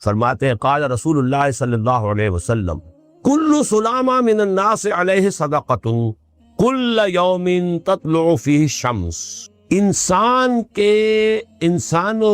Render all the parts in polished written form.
فرماتے ہیں قال رسول اللہ صلی اللہ علیہ وسلم کل سلامہ من الناس علیہ صدقۃ کل یوم تطلع فیہ الشمس، انسانوں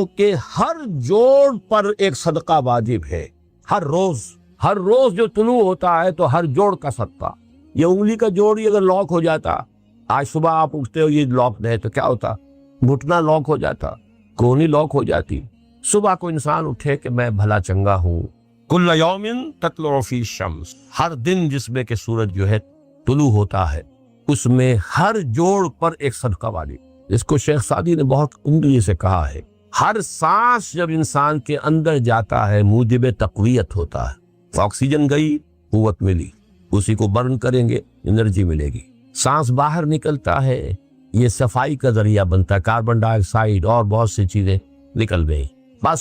کے ہر جوڑ پر ایک صدقہ واجب ہے، ہر روز جو طلوع ہوتا ہے تو ہر جوڑ کا صدقہ۔ یہ انگلی کا جوڑ ہی اگر لاک ہو جاتا، آج صبح آپ اٹھتے ہو یہ لاک ہے تو کیا ہوتا، گھٹنا لاک ہو جاتا، کونی لاک ہو جاتی۔ صبح کو انسان اٹھے کہ میں بھلا چنگا ہوں، کل یوم تطلع فی الشمس، ہر دن جس میں کہ سورج جو ہے طلوع ہوتا ہے اس میں ہر جوڑ پر ایک صدقہ واجب۔ اس کو شیخ سعدی نے بہت عمدگی سے کہا ہے، ہر سانس جب انسان کے اندر جاتا ہے موجب تقویت ہوتا ہے، آکسیجن گئی قوت ملی، اسی کو برن کریں گے انرجی ملے گی۔ سانس باہر نکلتا ہے یہ صفائی کا ذریعہ بنتا ہے، کاربن ڈائی آکسائڈ اور بہت سی چیزیں نکل گئی۔ بس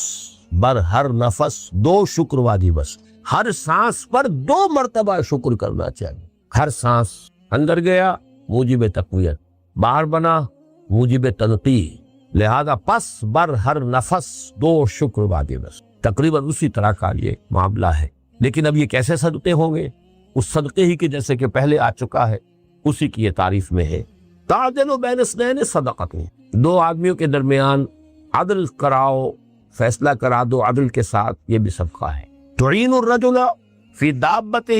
بر ہر نفس 2 شکر واجب، بس ہر سانس پر 2 مرتبہ شکر کرنا چاہیے۔ ہر سانس اندر گیا موجب تقویت، باہر بنا موجب تنقیح، لہذا پس بر ہر نفس 2 شکر واجب، بس تقریباً اسی طرح کا یہ معاملہ ہے۔ لیکن اب یہ کیسے صدقے ہوں گے؟ اس صدقے ہی کے جیسے کہ پہلے آ چکا ہے اسی کی یہ تعریف میں ہے، تعدل بین اثنین صدقۃ، 2 آدمیوں کے درمیان عدل کراؤ، فیصلہ کرا دو عدل کے ساتھ، یہ بھی صدقہ ہے۔ تعین الرجل فی دابتہ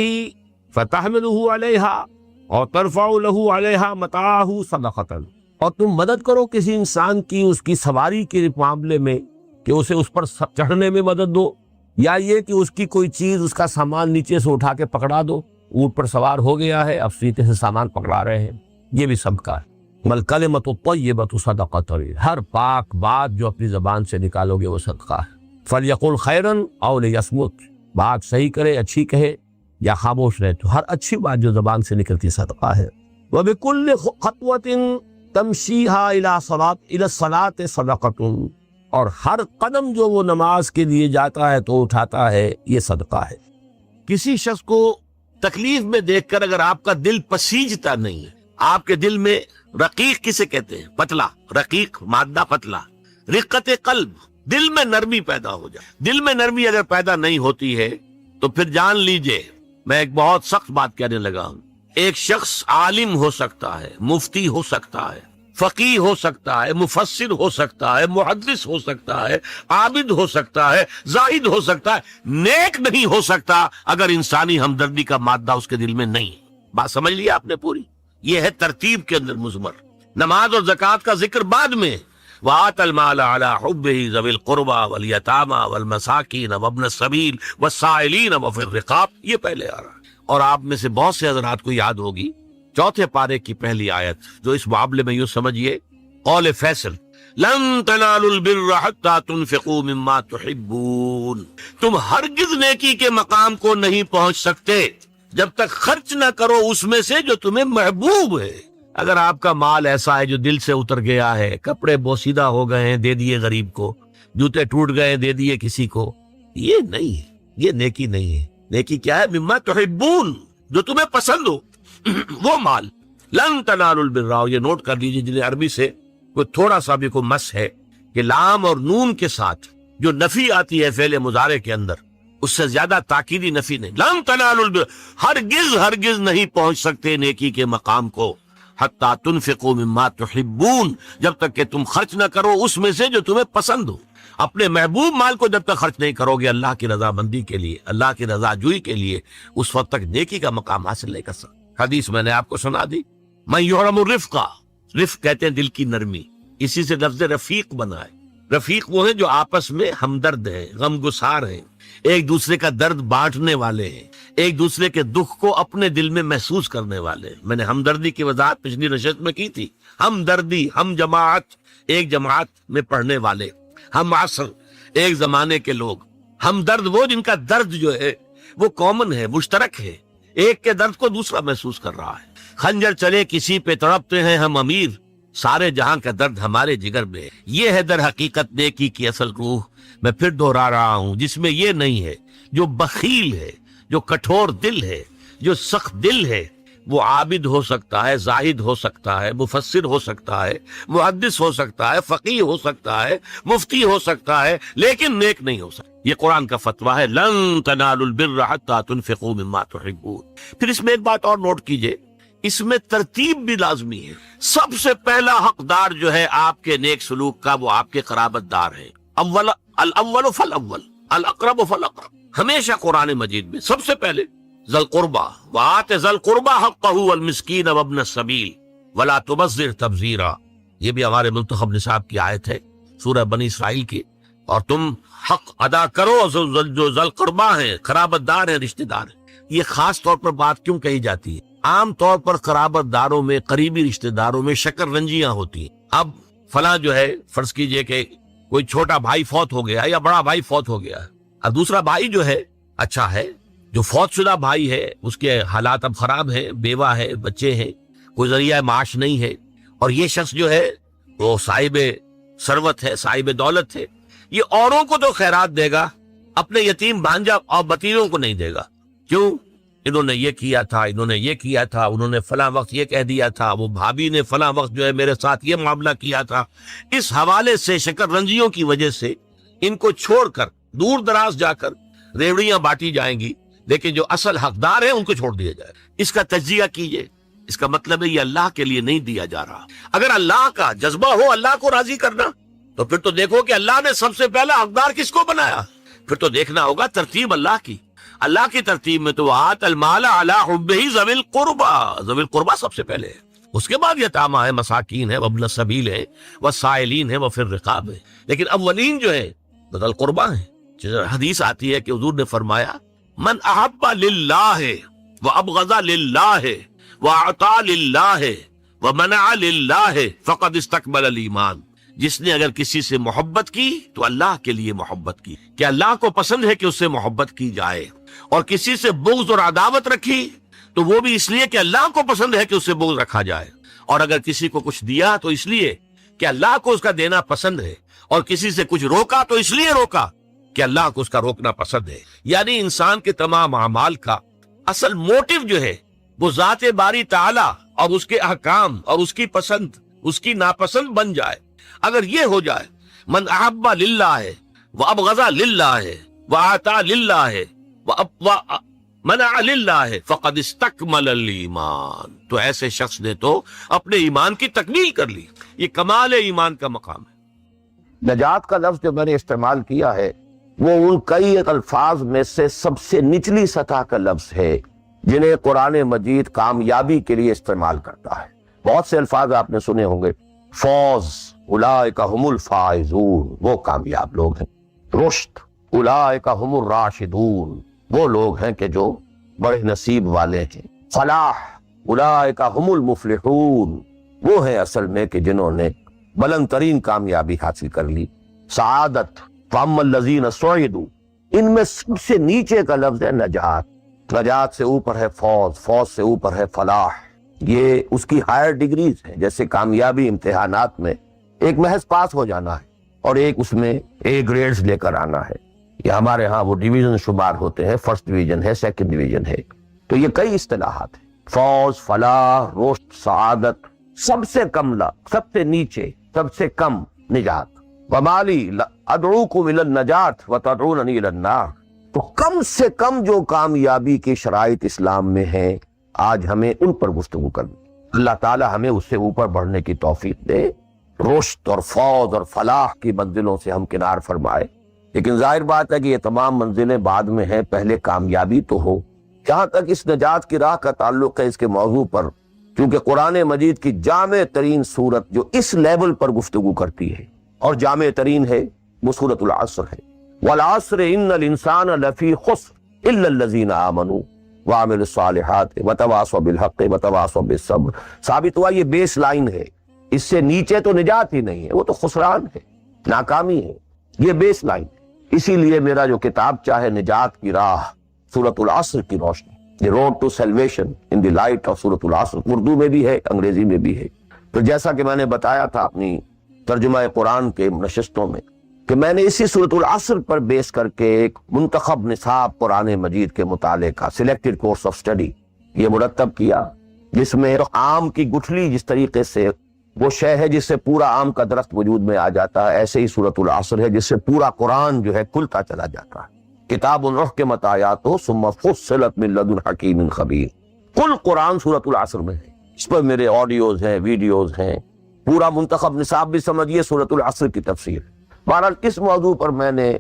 فتحملہ علیہا اور ترفع لہ علیہا متاعہ صدقۃ، اور تم مدد کرو کسی انسان کی اس کی سواری کے معاملے میں کہ اسے اس پر چڑھنے میں مدد دو، یا یہ کہ اس کی کوئی چیز اس کا سامان نیچے سے اٹھا کے پکڑا دو، اونٹ پر سوار ہو گیا ہے اب سیتے سے سامان پکڑا رہے ہیں، یہ بھی صدقہ ہے۔ والکلمۃ الطیبۃ صدقۃ، ہر پاک بات جو اپنی زبان سے نکالو گے وہ صدقہ ہے۔ فلیقل خیرا او لیصمت، بات صحیح کرے، اچھی کہے یا خاموش رہے، تو ہر اچھی بات جو زبان سے نکلتی صدقہ ہے۔ وبکل خطوۃ تمشیھا الی الصلاۃ صدقۃ، اور ہر قدم جو وہ نماز کے لیے جاتا ہے تو اٹھاتا ہے یہ صدقہ ہے۔ کسی شخص کو تکلیف میں دیکھ کر اگر آپ کا دل پسیجتا نہیں ہے، آپ کے دل میں رقیق کسے کہتے ہیں؟ پتلا، رقیق مادہ پتلا، رقت قلب، دل میں نرمی پیدا ہو جائے۔ دل میں نرمی اگر پیدا نہیں ہوتی ہے تو پھر جان لیجئے، میں ایک بہت سخت بات کہنے لگا ہوں، ایک شخص عالم ہو سکتا ہے، مفتی ہو سکتا ہے، فقیہ ہو سکتا ہے، مفسر ہو سکتا ہے، محدث ہو سکتا ہے، عابد ہو سکتا ہے، زاہد ہو سکتا ہے، نیک نہیں ہو سکتا اگر انسانی ہمدردی کا مادہ اس کے دل میں نہیں ہے۔ بات سمجھ لیا آپ نے پوری؟ یہ ہے ترتیب کے اندر مضمر۔ نماز اور زکوٰۃ کا ذکر بعد میں، وَآتَى الْمَالَ عَلَىٰ حُبِّهِ ذَوِي الْقُرْبَىٰ وَالْيَتَامَىٰ وَالْمَسَاكِينَ وَابْنَ السَّبِيلِ وَالسَّائِلِينَ وَفِي الرِّقَابِ، یہ پہلے آ رہا ہے۔ اور آپ میں سے بہت سے حضرات کو یاد ہوگی 4 پارے کی پہلی آیت جو اس معاملے میں یوں سمجھیے، قول فیصل، لَن تَنَالُوا الْبِرَّ حَتَّىٰ تُنْفِقُوا مِمَّا تُحِبُّونَ، تم ہرگز نیکی کے مقام کو نہیں پہنچ سکتے جب تک خرچ نہ کرو اس میں سے جو تمہیں محبوب ہے۔ اگر آپ کا مال ایسا ہے جو دل سے اتر گیا ہے، کپڑے بوسیدہ ہو گئے ہیں دے دیے غریب کو، جوتے ٹوٹ گئے دے دیے کسی کو، یہ نہیں ہے، یہ نیکی نہیں ہے۔ نیکی کیا ہے؟ مما تحبون، جو تمہیں پسند ہو وہ مال۔ لن تنالوا البر، یہ نوٹ کر لیجیے جنہیں عربی سے کوئی تھوڑا سا بھی کوئی مس ہے کہ لام اور نون کے ساتھ جو نفی آتی ہے فعل مضارع کے اندر، اس سے زیادہ تاکیدی نفی نہیں۔ لن تنالوا البر، ہرگز نہیں پہنچ سکتے نیکی کے مقام کو، حتیٰ تنفقوا مما تحبون، جب تک کہ تم خرچ نہ کرو اس میں سے جو تمہیں پسند ہو۔ اپنے محبوب مال کو جب تک خرچ نہیں کرو گے اللہ کی رضا مندی کے لیے، اللہ کی رضا جوئی کے لیے، اس وقت تک نیکی کا مقام حاصل نہیں کر سکتے۔ حدیث میں نے آپ کو سنا دی، من یحرم الرفق، رفق کہتے ہیں دل کی نرمی، اسی سے لفظ رفیق بنا ہے۔ رفیق وہ ہیں جو آپس میں ہمدرد ہیں، غم گسار ہیں، ایک دوسرے کا درد بانٹنے والے ہیں، ایک دوسرے کے دکھ کو اپنے دل میں محسوس کرنے والے ہیں۔ میں نے ہمدردی کی وضاحت پچھلی نشست میں کی تھی۔ ہمدردی، ہم جماعت، ایک جماعت میں پڑھنے والے، ہم عصر، ایک زمانے کے لوگ، ہمدرد وہ جن کا درد جو ہے وہ کامن ہے، مشترک ہے، ایک کے درد کو دوسرا محسوس کر رہا ہے۔ خنجر چلے کسی پہ تڑپتے ہیں ہم امیر، سارے جہاں کا درد ہمارے جگر میں ہے۔ یہ ہے در حقیقت نیکی کی اصل روح۔ میں پھر دہرا رہا ہوں، جس میں یہ نہیں ہے، جو بخیل ہے، جو کٹھور دل ہے، جو سخت دل ہے، وہ عابد ہو سکتا ہے، زاہد ہو سکتا ہے، مفسر ہو سکتا ہے، محدث ہو سکتا ہے، فقیہ ہو سکتا ہے، مفتی ہو سکتا ہے، لیکن نیک نہیں ہو سکتا۔ یہ قرآن کا فتویٰ ہے، لن تنالوا البر حتى تنفقوا مما تحبون۔ پھر اس میں ایک بات اور نوٹ کیجئے، اس میں ترتیب بھی لازمی ہے۔ سب سے پہلا حقدار جو ہے آپ کے نیک سلوک کا، وہ آپ کے قرابت دار ہیں۔ الاول فالاول، الاقرب فالاقرب۔ ہمیشہ قرآن مجید میں سب سے پہلے ذی القربى وآت ذی القربى حقہ والمسکین وابن السبیل ولا تبذر تبذیرا۔ یہ بھی ہمارے منتخب نصاب کی آیت ہے سورہ بنی اسرائیل کی۔ اور تم حق ادا کرو جو ذی القربى ہیں، قرابت دار ہیں، رشتہ دار ہیں۔ یہ خاص طور پر بات کیوں کہی جاتی ہے؟ عام طور پر قرابت داروں میں، قریبی رشتہ داروں میں شکر رنجیاں ہوتی ہیں۔ اب فلاں جو ہے، فرض کیجئے کہ کوئی چھوٹا بھائی فوت ہو گیا یا بڑا بھائی فوت ہو گیا، اب دوسرا بھائی جو ہے اچھا ہے، جو فوت شدہ بھائی ہے اس کے حالات اب خراب ہیں، بیوہ ہے، بچے ہیں، کوئی ذریعہ معاش نہیں ہے، اور یہ شخص جو ہے وہ صاحب ثروت ہے، صاحب دولت ہے، یہ اوروں کو تو خیرات دے گا، اپنے یتیم بھانجا اور بتیروں کو نہیں دے گا۔ کیوں؟ انہوں نے یہ کیا تھا، انہوں نے یہ کیا تھا، انہوں نے فلاں وقت یہ کہہ دیا تھا، وہ بھابھی نے فلاں وقت جو ہے میرے ساتھ یہ معاملہ کیا تھا۔ اس حوالے سے شکر رنجیوں کی وجہ سے ان کو چھوڑ کر دور دراز جا کر ریوڑیاں بانٹی جائیں گی، لیکن جو اصل حقدار ہیں ان کو چھوڑ دیا جائے۔ اس کا تجزیہ کیجئے، اس کا مطلب ہے یہ اللہ کے لیے نہیں دیا جا رہا۔ اگر اللہ کا جذبہ ہو اللہ کو راضی کرنا، تو پھر تو دیکھو کہ اللہ نے سب سے پہلا حقدار کس کو بنایا، پھر تو دیکھنا ہوگا ترتیب اللہ کی۔ اللہ کی ترتیب میں تو آت المال علی حبہ ذوی القربى، ذوی القربى سب سے پہلے ہے، اس کے بعد یتامى ہے، مساکین ہے، وابن السبیل ہے، والسائلین ہے، وفی الرقاب ہے، لیکن اولین جو ہے ذوی القربى ہیں۔ حدیث آتی ہے کہ حضور نے فرمایا من احب للہ وابغض للہ واعطى للہ ومنع للہ فقد استکمل الایمان۔ جس نے اگر کسی سے محبت کی تو اللہ کے لیے محبت کی، کہ اللہ کو پسند ہے کہ اس سے محبت کی جائے، اور کسی سے بغض اور عداوت رکھی تو وہ بھی اس لیے کہ اللہ کو پسند ہے کہ اس سے بغض رکھا جائے، اور اگر کسی کو کچھ دیا تو اس لیے کہ اللہ کو اس کا دینا پسند ہے، اور کسی سے کچھ روکا تو اس لیے روکا کہ اللہ کو اس کا روکنا پسند ہے۔ یعنی انسان کے تمام اعمال کا اصل موٹیو جو ہے وہ ذات باری تعالی اور اس کے احکام اور اس کی پسند، اس کی ناپسند بن جائے۔ اگر یہ ہو جائے من احب للہ وابغض للہ واعطى للہ ومنع للہ فقد استکمل الایمان، تو ایسے شخص نے تو اپنے ایمان کی تکمیل کر لی۔ یہ کمال ایمان کا مقام ہے۔ نجات کا لفظ جو میں نے استعمال کیا ہے وہ ان کئی الفاظ میں سے سب سے نچلی سطح کا لفظ ہے جنہیں قرآن مجید کامیابی کے لیے استعمال کرتا ہے۔ بہت سے الفاظ آپ نے سنے ہوں گے، فوز اولئک هم الفائزون، وہ کامیاب لوگ ہیں، رشد اولئک هم الراشدون، وہ لوگ ہیں کہ جو بڑے نصیب والے ہیں، فلاح اولئک هم المفلحون، وہ ہیں اصل میں کہ جنہوں نے بلند ترین کامیابی حاصل کر لی، سعادت فاما الذین سعدوا، ان میں سب سے نیچے کا لفظ ہے نجات، نجات سے اوپر ہے فوز، فوز سے اوپر ہے فلاح، یہ اس کی ہائر ڈگریز ہیں۔ جیسے کامیابی امتحانات میں ایک محض پاس ہو جانا ہے اور ایک اس میں اے گریڈز لے کر آنا ہے، یہ ہمارے ہاں وہ ڈویژن شمار ہوتے ہیں، فرسٹ ڈویژن ہے، سیکنڈ ڈویژن ہے، تو یہ کئی اصطلاحات ہیں، فوز، فلاح، رشد، سعادت، سب سے کم سب سے نیچے، سب سے کم نجات۔ ومالی ادعوکم الی النجات وتدعوننی الی النار، تو کم سے کم جو کامیابی کی شرائط اسلام میں ہیں آج ہمیں ان پر گفتگو کرنی۔ اللہ تعالی ہمیں اس سے اوپر بڑھنے کی توفیق دے، رشد اور فوز اور فلاح کی منزلوں سے ہم کنار فرمائے، لیکن ظاہر بات ہے کہ یہ تمام منزلیں بعد میں ہیں، پہلے کامیابی تو ہو۔ جہاں تک اس نجات کی راہ کا تعلق ہے، اس کے موضوع پر کیونکہ قرآن مجید کی جامع ترین صورت جو اس لیول پر گفتگو کرتی ہے اور جامع ترین ہے وہ سورۃ العصر ہے، والعصر ان الانسان لفی خسر الا الذین آمنوا وعملوا الصالحات وتواصوا بالحق وتواصوا بالصبر۔ ثابت ہوا یہ بیس لائن ہے، اس سے نیچے تو نجات ہی نہیں ہے، وہ تو خسران ہے، ناکامی ہے، یہ بیس لائن ہے۔ اسی لیے میرا جو کتاب چاہے نجات کی راہ سورۃ العصر کی روشنی، the road to salvation in the light of سورۃ العصر، اردو میں بھی ہے، انگریزی میں بھی ہے۔ تو جیسا کہ میں نے بتایا تھا اپنی ترجمہ قرآن کے نشستوں میں کہ میں نے اسی سورۃ العصر پر بیس کر کے ایک منتخب نصاب قرآن مجید کے مطالعے کا سلیکٹڈ کورس آف اسٹڈی یہ مرتب کیا، جس میں آم کی گٹھلی جس طریقے سے وہ شے ہے جس سے پورا آم کا درخت وجود میں آ جاتا ہے، ایسے ہی سورۃ العصر ہے جس سے پورا قرآن جو ہے کھلتا چلا جاتا ہے۔ کتاب احکمت آیاتہ ثم فصلت من لدن حکیم خبیر، کل قرآن سورۃ العصر میں ہے۔ اس پر میرے آڈیوز ہیں، ویڈیوز ہیں، پورا منتخب نصاب بھی سمجھیے سورۃ العصر کی تفسیر۔ بہرحال اس موضوع پر میں نے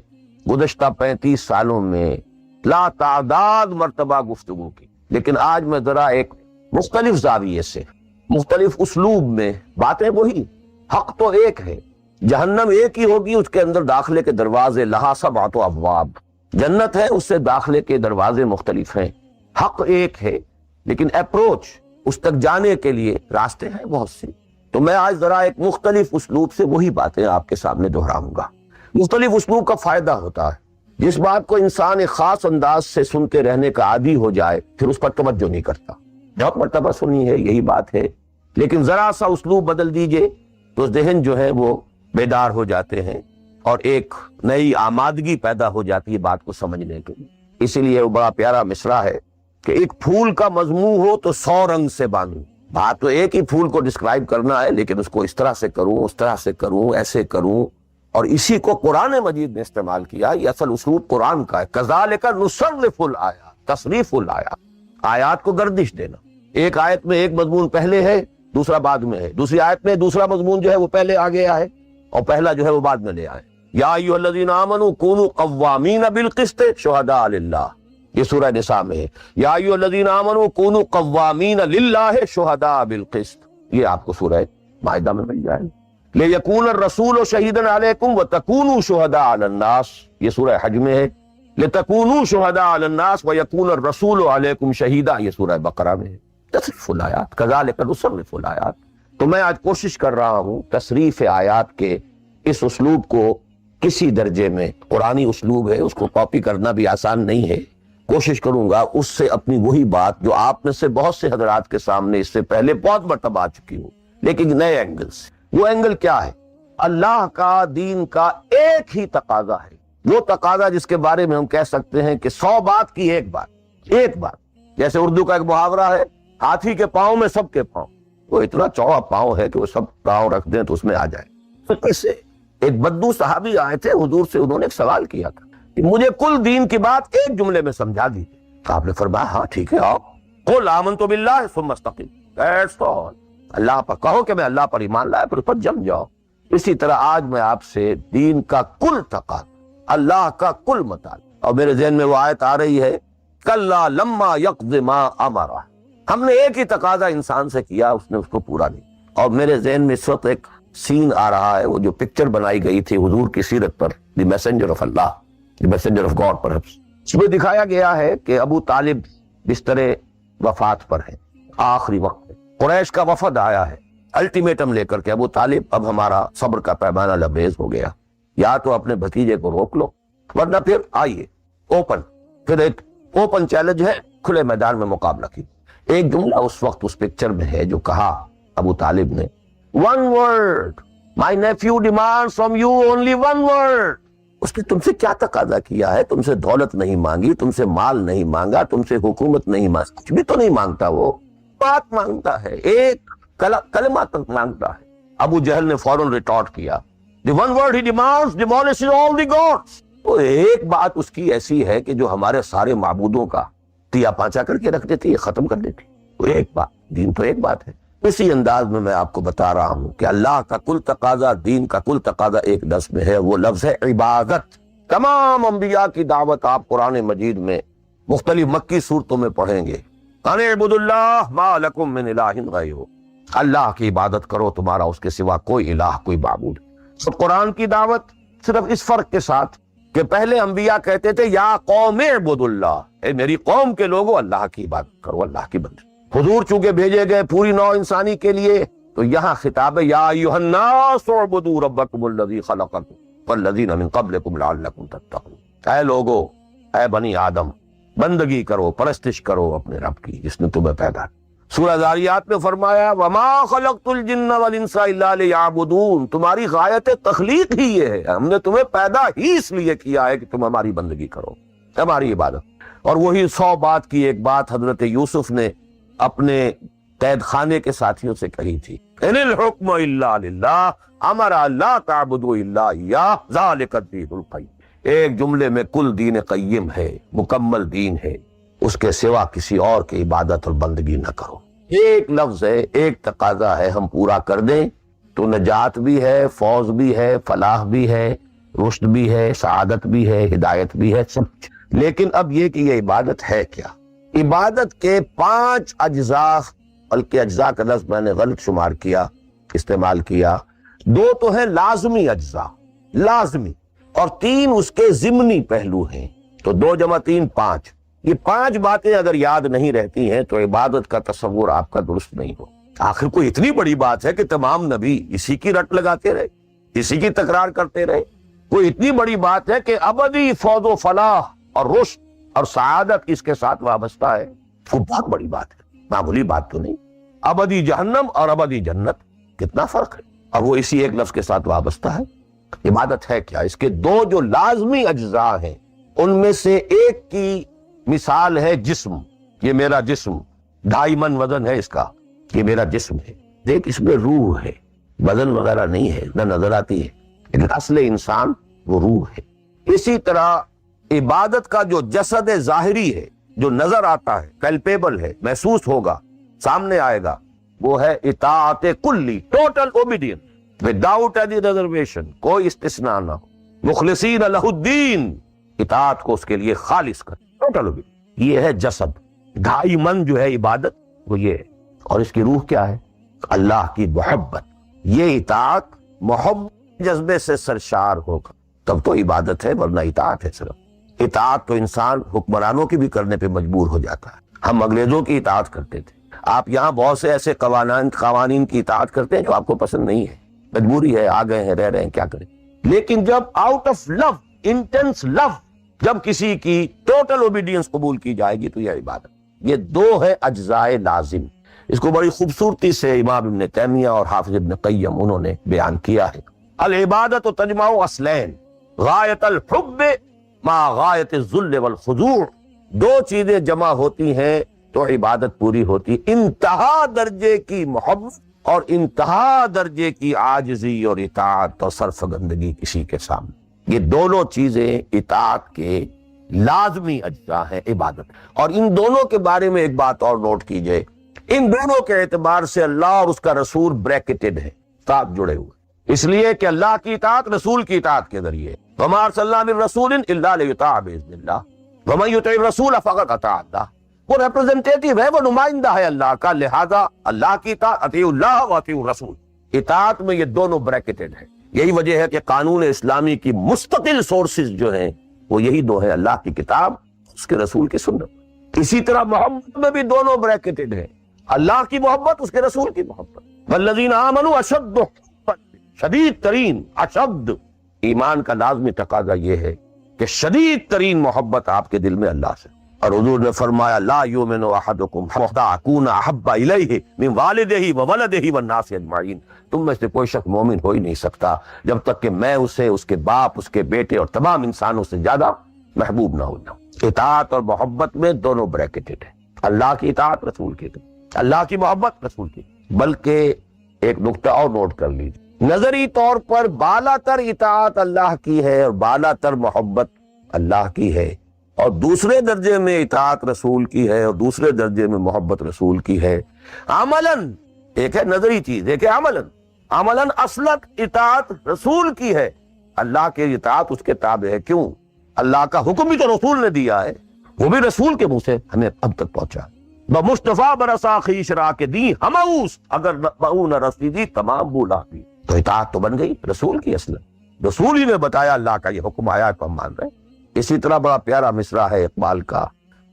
گزشتہ 35 سالوں میں لا تعداد مرتبہ گفتگو کی، لیکن آج میں ذرا ایک مختلف زاویے سے، مختلف اسلوب میں، باتیں وہی، حق تو ایک ہے، جہنم ایک ہی ہوگی، اس کے اندر داخلے کے دروازے لہا سبعۃ ابواب، جنت ہے اس سے داخلے کے دروازے مختلف ہیں، حق ایک ہے لیکن اپروچ اس تک جانے کے لیے راستے ہیں بہت سے۔ تو میں آج ذرا ایک مختلف اسلوب سے وہی باتیں آپ کے سامنے دہراؤں گا۔ مختلف اسلوب کا فائدہ ہوتا ہے، جس بات کو انسان ایک خاص انداز سے سنتے رہنے کا عادی ہو جائے پھر اس پر توجہ نہیں کرتا۔ بہت مرتبہ سنی ہے یہی بات ہے، لیکن ذرا سا اسلوب بدل دیجئے تو ذہن جو ہے وہ بیدار ہو جاتے ہیں اور ایک نئی آمادگی پیدا ہو جاتی ہے بات کو سمجھنے کے لیے۔ اسی لیے وہ بڑا پیارا مصرع ہے کہ ایک پھول کا مضمون ہو تو 100 رنگ سے باندھوں۔ بات تو ایک ہی پھول کو ڈسکرائب کرنا ہے، لیکن اس کو اس طرح سے کروں، اس طرح سے کروں، ایسے کروں، اور اسی کو قرآن مجید نے استعمال کیا۔ یہ اصل اسلوب قرآن کا ہے، کذالک نصرف الآیات، تصریف الآیات، آیات کو گردش دینا۔ ایک آیت میں ایک مضمون پہلے ہے، دوسرا بعد میں ہے، دوسری آیت میں دوسرا مضمون جو ہے وہ پہلے آگے آئے اور پہلا جو ہے وہ بعد میں لے آئے۔ یا ایھا الذین آمنوا کونوا قوامین بالقسط شہداء للہ، یہ سورہ نساء میں ہے۔ یا ایھا الذین آمنوا کونوا قوامین للہ شہداء بالقسط، یہ آپ کو سورہ مائدہ میں مل جائے۔ لِیَکُونَ الرَّسُولُ شَہِیدًا عَلَیکُم وَتَکُونُوا شُہَدَاءَ عَلَى النَّاسِ، یہ سورہ حج میں ہے۔ لِتَکُونُوا شُہَدَاءَ عَلَى النَّاسِ وَیَکُونَ الرَّسُولُ عَلَیکُم شَہِیدًا، یہ سورہ بقرہ میں ہے۔ تصریف الآیات، کذالک نصرف الآیات۔ تو میں آج کوشش کر رہا ہوں تصریف آیات کے اس اسلوب کو کسی درجے میں، قرآنی اسلوب ہے، اس کو کاپی کرنا بھی آسان نہیں ہے، کوشش کروں گا اس سے اپنی وہی بات جو آپ میں سے بہت سے حضرات کے سامنے اس سے پہلے بہت مرتبہ آ چکی ہوں، لیکن نئے اینگل سے۔ وہ اینگل کیا ہے؟ اللہ کا، دین کا ایک ہی تقاضا ہے، وہ تقاضا جس کے بارے میں ہم کہہ سکتے ہیں کہ 100 بات کی ایک بات، ایک بات۔ جیسے اردو کا ایک محاورہ ہے، ہاتھی کے پاؤں میں سب کے پاؤں، وہ اتنا چوڑا پاؤں ہے کہ وہ سب پاؤں رکھ دیں تو اس میں آ جائے۔ کیسے؟ ایک بدو صحابی آئے تھے حضور سے، انہوں نے ایک سوال کیا تھا کہ مجھے کل دین کی بات ایک جملے میں سمجھا دیجیے۔ تو آپ نے فرمایا ہاں ٹھیک ہے، آؤ، قل آمنت باللہ ثم استقم، دیٹس آل، اللہ پر کہو کہ میں اللہ پر ایمان لایا، پھر اس پر جم جاؤ۔ اسی طرح آج میں آپ سے دین کا کل تقاضا، اللہ کا کل مطالبہ، اور میرے ذہن میں وہ آیت آ رہی ہے کلا لما یقض ما امرہ، ہم نے ایک ہی تقاضا انسان سے کیا، اس نے اس کو پورا نہیں۔ اور میرے ذہن میں اس وقت ایک سین آ رہا ہے، وہ جو پکچر بنائی گئی تھی حضور کی سیرت پر، the messenger of Allah, the messenger of god perhaps, اس میں دکھایا گیا ہے کہ ابو طالب بستر وفات پر ہے، آخری وقت میں قریش کا وفد آیا ہے الٹیمیٹم لے کر کے، ابو طالب اب ہمارا صبر کا پیمانہ لبریز ہو گیا، یا تو اپنے بھتیجے کو روک لو ورنہ پھر آئیے اوپن، پھر ایک اوپن چیلنج ہے، کھلے میدان میں مقابلہ کی۔ ایک جملہ اس وقت اس پکچر میں ہے جو کہا ابو طالب نے، one word, my nephew demands from you only one word۔ اس نے تم سے کیا تقاضا کیا ہے؟ تم سے دولت نہیں مانگی، تم سے مال نہیں مانگا، تم سے حکومت نہیں مانگی، کچھ بھی تو نہیں مانگتا، وہ بات مانگتا ہے، ایک کلمہ تک مانگتا ہے۔ ابو جہل نے فوراً ریٹارٹ کیا، the one word he demands demolishes all the gods۔ تو ایک بات اس کی ایسی ہے کہ جو ہمارے سارے معبودوں کا تیا پانچا کر کے رکھ دیتی ہے، ختم کر دیتی ہے۔ تو ایک بات، دین تو ایک بات ہے۔ اسی انداز میں آپ کو بتا رہا ہوں کہ اللہ کا کل تقاضا، دین کا کل تقاضا ایک لفظ میں ہے، وہ لفظ ہے عبادت۔ تمام انبیاء کی دعوت آپ قرآن مجید میں مختلف مکی صورتوں میں پڑھیں گے، ان اعبدوا اللہ ما لکم من الہ غیرہ، اللہ کی عبادت کرو، تمہارا اس کے سوا کوئی الہ، کوئی معبود۔ تو قرآن کی دعوت صرف اس فرق کے ساتھ کہ پہلے انبیاء کہتے تھے یا قوم اعبدوا اللہ، اے میری قوم کے لوگوں اللہ کی عبادت کرو، اللہ کی بندگی۔ حضور چونکہ بھیجے گئے پوری نوع انسانی کے لیے، تو یہاں خطاب ہے یا ایھا الناس اعبدوا ربکم الذی خلقکم والذین من قبلکم لعلکم تتقون، اے لوگو، اے بنی آدم، بندگی کرو، پرستش کرو اپنے رب کی جس نے تمہیں پیدا کیا۔ سورہ ذاریات میں فرمایا وما خلقت الجن والانس الا لیعبدون، تمہاری غایت تخلیق ہی یہ ہے، ہم نے تمہیں پیدا ہی اس لیے کیا ہے کہ تم ہماری بندگی کرو، ہماری عبادت۔ اور وہی 100 بات کی ایک بات حضرت یوسف نے اپنے قید خانے کے ساتھیوں سے کہی تھی، ان الحکم الا للہ امر لا تعبدوا الا اياه ذلك الدين القیم۔ ایک جملے میں کل دین قیم ہے، مکمل دین ہے، اس کے سوا کسی اور کی عبادت اور بندگی نہ کرو۔ ایک لفظ ہے، ایک تقاضا ہے، ہم پورا کر دیں تو نجات بھی ہے، فوز بھی ہے، فلاح بھی ہے، رشد بھی ہے، سعادت بھی ہے، ہدایت بھی ہے، سب۔ لیکن اب یہ کہ یہ عبادت ہے کیا؟ عبادت کے 5 اجزاء، بلکہ اجزاء کا لفظ میں نے غلط شمار کیا، استعمال کیا۔ 2 تو ہیں لازمی اجزاء، لازمی، اور 3 اس کے ضمنی پہلو ہیں، تو 2 جمع 3 5۔ یہ 5 باتیں اگر یاد نہیں رہتی ہیں تو عبادت کا تصور آپ کا درست نہیں ہو۔ آخر کوئی اتنی بڑی بات ہے کہ تمام نبی اسی کی رٹ لگاتے رہے، اسی کی تکرار کرتے رہے؟ کوئی اتنی بڑی بات ہے کہ ابدی فوز و فلاح اور رشد اور سعادت اس کے ساتھ وابستہ ہے؟ وہ بہت بڑی بات ہے، معمولی بات تو نہیں۔ ابدی جہنم اور ابدی جنت، کتنا فرق ہے، اور وہ اسی ایک لفظ کے ساتھ وابستہ ہے۔ عبادت ہے کیا؟ اس کے 2 جو لازمی اجزاء ہیں، ان میں سے ایک کی مثال ہے جسم۔ یہ میرا جسم 2.5 من وزن ہے، اس کا، یہ میرا جسم ہے۔ دیکھ، اس میں روح ہے، بدن وغیرہ نہیں ہے، نہ نظر آتی ہے، لیکن اصل انسان وہ روح ہے۔ اسی طرح عبادت کا جو جسد ظاہری ہے، جو نظر آتا ہے، پیلپیبل ہے، محسوس ہوگا، سامنے آئے گا، وہ ہے اطاعت کلی، total obedience without any reservation, کوئی استثناء نہ ہو، مخلصین لہ الدین، اطاعت کو اس کے لیے خالص کر، ٹوٹل اوبیڈینس۔ یہ ہے جسد، 2.5 من جو ہے عبادت، وہ یہ ہے۔ اور اس کی روح کیا ہے؟ اللہ کی محبت۔ یہ اطاعت محبت جذبے سے سرشار ہوگا تب تو عبادت ہے، ورنہ اطاعت ہے صرف۔ اطاعت تو انسان حکمرانوں کی بھی کرنے پہ مجبور ہو جاتا ہے۔ ہم انگریزوں کی اطاعت کرتے تھے، آپ یہاں بہت سے ایسے قوانین کی اطاعت کرتے ہیں جو آپ کو پسند نہیں ہے، مجبوری ہے، آ گئے ہیں، رہ رہے ہیں، کیا کریں۔ لیکن جب آؤٹ آف لو، انٹینس لو، جب کسی کی ٹوٹل اوبیڈینس قبول کی جائے گی تو یہ عبادت۔ یہ 2 ہے اجزائے لازم۔ اس کو بڑی خوبصورتی سے امام ابن تیمیہ اور حافظ ابن قیم انہوں نے بیان کیا ہے۔ العبادت تجمع اصلین، غایت الحب مع غایت الذل والخضوع۔ 2 چیزیں جمع ہوتی ہیں تو عبادت پوری ہوتی، انتہا درجے کی محبت اور انتہا درجے کی عاجزی اور اطاعت اور سرفگندگی کسی کے سامنے۔ یہ دونوں چیزیں اطاعت کے لازمی اجزاء ہیں عبادت۔ اور ان دونوں کے بارے میں ایک بات اور نوٹ کیجئے، ان دونوں کے اعتبار سے اللہ اور اس کا رسول بریکٹڈ ہے، ساتھ جڑے ہوئے، اس لیے کہ اللہ کی اطاعت رسول کی اطاعت کے ذریعے، وما ارسلنا من رسول الا لیطاع باذن اللہ ومن یطع الرسول فقد اطاع اللہ۔ وہ ریپرزنٹیٹو ہے، وہ نمائندہ ہے اللہ کا، لہذا اللہ کی اطاعت، اطیعوا اللہ واطیعوا الرسول، اطاعت میں یہ دونوں بریکٹڈ ہے۔ یہی وجہ ہے کہ قانون اسلامی کی مستقل سورسز جو ہیں وہ یہی 2 ہیں، اللہ کی کتاب، اس کے رسول کی سنت۔ اسی طرح محبت میں بھی دونوں بریکٹڈ ہیں، اللہ کی محبت، اس کے رسول کی محبت۔ والذین آمنوا اشد حبا، شدید ترین، اشد، ایمان کا لازمی تقاضا یہ ہے کہ شدید ترین محبت آپ کے دل میں اللہ سے۔ اور حضور نے فرمایا لا یؤمن احدکم حتی اکون احب الیہ من والدہ وولدہ والناس اجمعین۔ تم میں سے کوئی شخص مومن ہو ہی نہیں سکتا جب تک کہ میں اسے، اس کے باپ، اس کے بیٹے اور تمام انسانوں سے زیادہ محبوب نہ ہو جاؤں۔ اطاعت اور محبت میں دونوں بریکٹڈ ہیں، اللہ کی اطاعت، رسول کی اطاعت، اللہ کی محبت، رسول کی۔ بلکہ ایک نقطہ اور نوٹ کر لیجیے، نظری طور پر بالا تر اطاعت اللہ کی ہے اور بالا تر محبت اللہ کی ہے، اور دوسرے درجے میں اطاعت رسول کی ہے اور دوسرے درجے میں محبت رسول کی ہے۔ عملاً ایک ہے نظری چیز، ایک ہے عملاً اصلت اطاعت رسول کی ہے، اللہ کے اطاعت اس کے تابع ہے۔ کیوں؟ اللہ کا حکم بھی تو رسول نے دیا ہے، وہ بھی رسول کے منہ سے ہمیں اب تک پہنچا۔ بمصطفیٰ برسا خیش را کے دی ہماؤس، اگر بہو نہ رسیدی تمام بولا دی۔ تو اطاعت تو بن گئی رسول کی، اصل رسول ہی نے بتایا، اللہ کا یہ حکم آیا تو ہم مان رہے ہیں۔ اسی طرح بڑا پیارا مصرع ہے اقبال کا،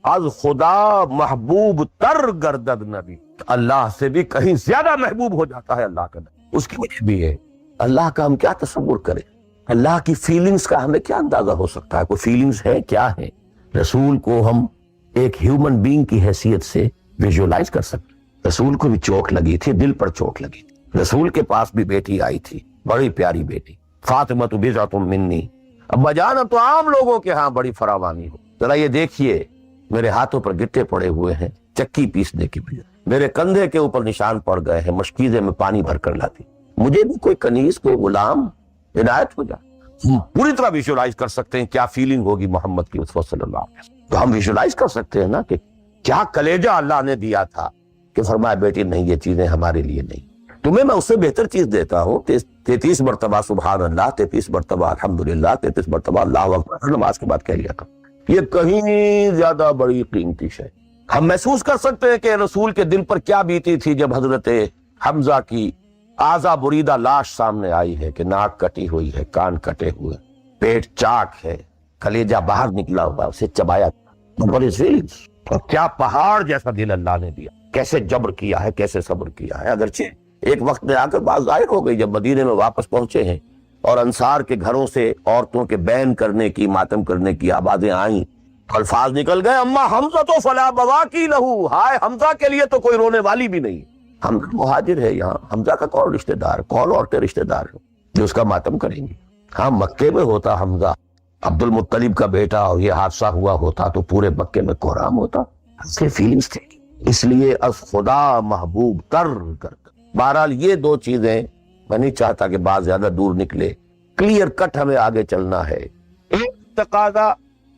از خدا محبوب تر گردد نبی، اللہ سے بھی کہیں زیادہ محبوب ہو جاتا ہے اللہ کا نبی۔ اس کی وجہ بھی ہے، اللہ کا ہم کیا تصور کریں، اللہ کی فیلنگز کا ہمیں کیا اندازہ ہو سکتا ہے، کوئی فیلنگز ہے کیا ہے؟ رسول کو ہم ایک ہیومن بینگ کی حیثیت سے ویژولائز کر سکتے۔ رسول کو بھی چوٹ لگی تھی، دل پر چوٹ لگی تھی۔ رسول کے پاس بھی بیٹی آئی تھی، بڑی پیاری بیٹی، فاطمہ بضعۃ منی۔ ابا جان اب تو عام لوگوں کے ہاں بڑی فراوانی ہو، ذرا یہ دیکھیے میرے ہاتھوں پر گٹے پڑے ہوئے ہیں چکی پیسنے کی بجائے، میرے کندھے کے اوپر نشان پڑ گئے ہیں، مشکیزے میں پانی بھر کر لاتی، مجھے بھی کوئی کنیز، کوئی غلام عنایت ہو جائے۔ پوری طرح ویژولائز کر سکتے ہیں کیا فیلنگ ہوگی محمد کی اس وقت صلی اللہ علیہ وسلم۔ تو ہم ویژولائز کر سکتے ہیں نا کہ کیا کلیجہ اللہ نے دیا تھا کہ فرمایا بیٹی نہیں، یہ چیزیں ہمارے لیے نہیں، تمہیں میں اس سے بہتر چیز دیتا ہوں۔ 33 مرتبہ سبحان اللہ، 33 مرتبہ الحمدللہ، 33 مرتبہ اللہ اکبر نماز کے بعد کہہ لیا کرو، یہ کہیں زیادہ بڑی قیمتی شے۔ ہم محسوس کر سکتے ہیں کہ رسول کے دل پر کیا بیتی تھی جب حضرت حمزہ کی آزا بریدہ لاش سامنے آئی ہے کہ ناک کٹی ہوئی ہے، کان کٹے ہوئے، پیٹ چاک ہے، کلیجہ باہر نکلا ہوا، اسے چبایا۔ اور کیا پہاڑ جیسا دل اللہ نے دیا، کیسے جبر کیا ہے، کیسے صبر کیا ہے۔ اگرچہ ایک وقت میں آ کر بات ظاہر ہو گئی جب مدینے میں واپس پہنچے ہیں اور انصار کے گھروں سے عورتوں کے بین کرنے کی، ماتم کرنے کی آوازیں آئیں، الفاظ نکل گئے، اما حمزہ تو فلا بواکی لہو، ہائے حمزہ کے لیے تو کوئی رونے والی بھی نہیں۔ حمزہ مہاجر ہے، یہاں حمزہ کا کون رشتہ دار، کون عورتیں رشتہ دار ہیں جو اس کا ماتم کریں گی؟ ہاں مکے میں ہوتا حمزہ عبد المطلب کا بیٹا اور یہ حادثہ ہوا ہوتا تو پورے مکے میں کوہرام ہوتا۔ اس کے فیلنگز تھے، اس لیے از خدا محبوب تر کر۔ بہرحال یہ دو چیزیں میں نہیں چاہتا کہ بات زیادہ دور نکلے، کلیئر کٹ ہمیں آگے چلنا ہے۔ ایک تقاضا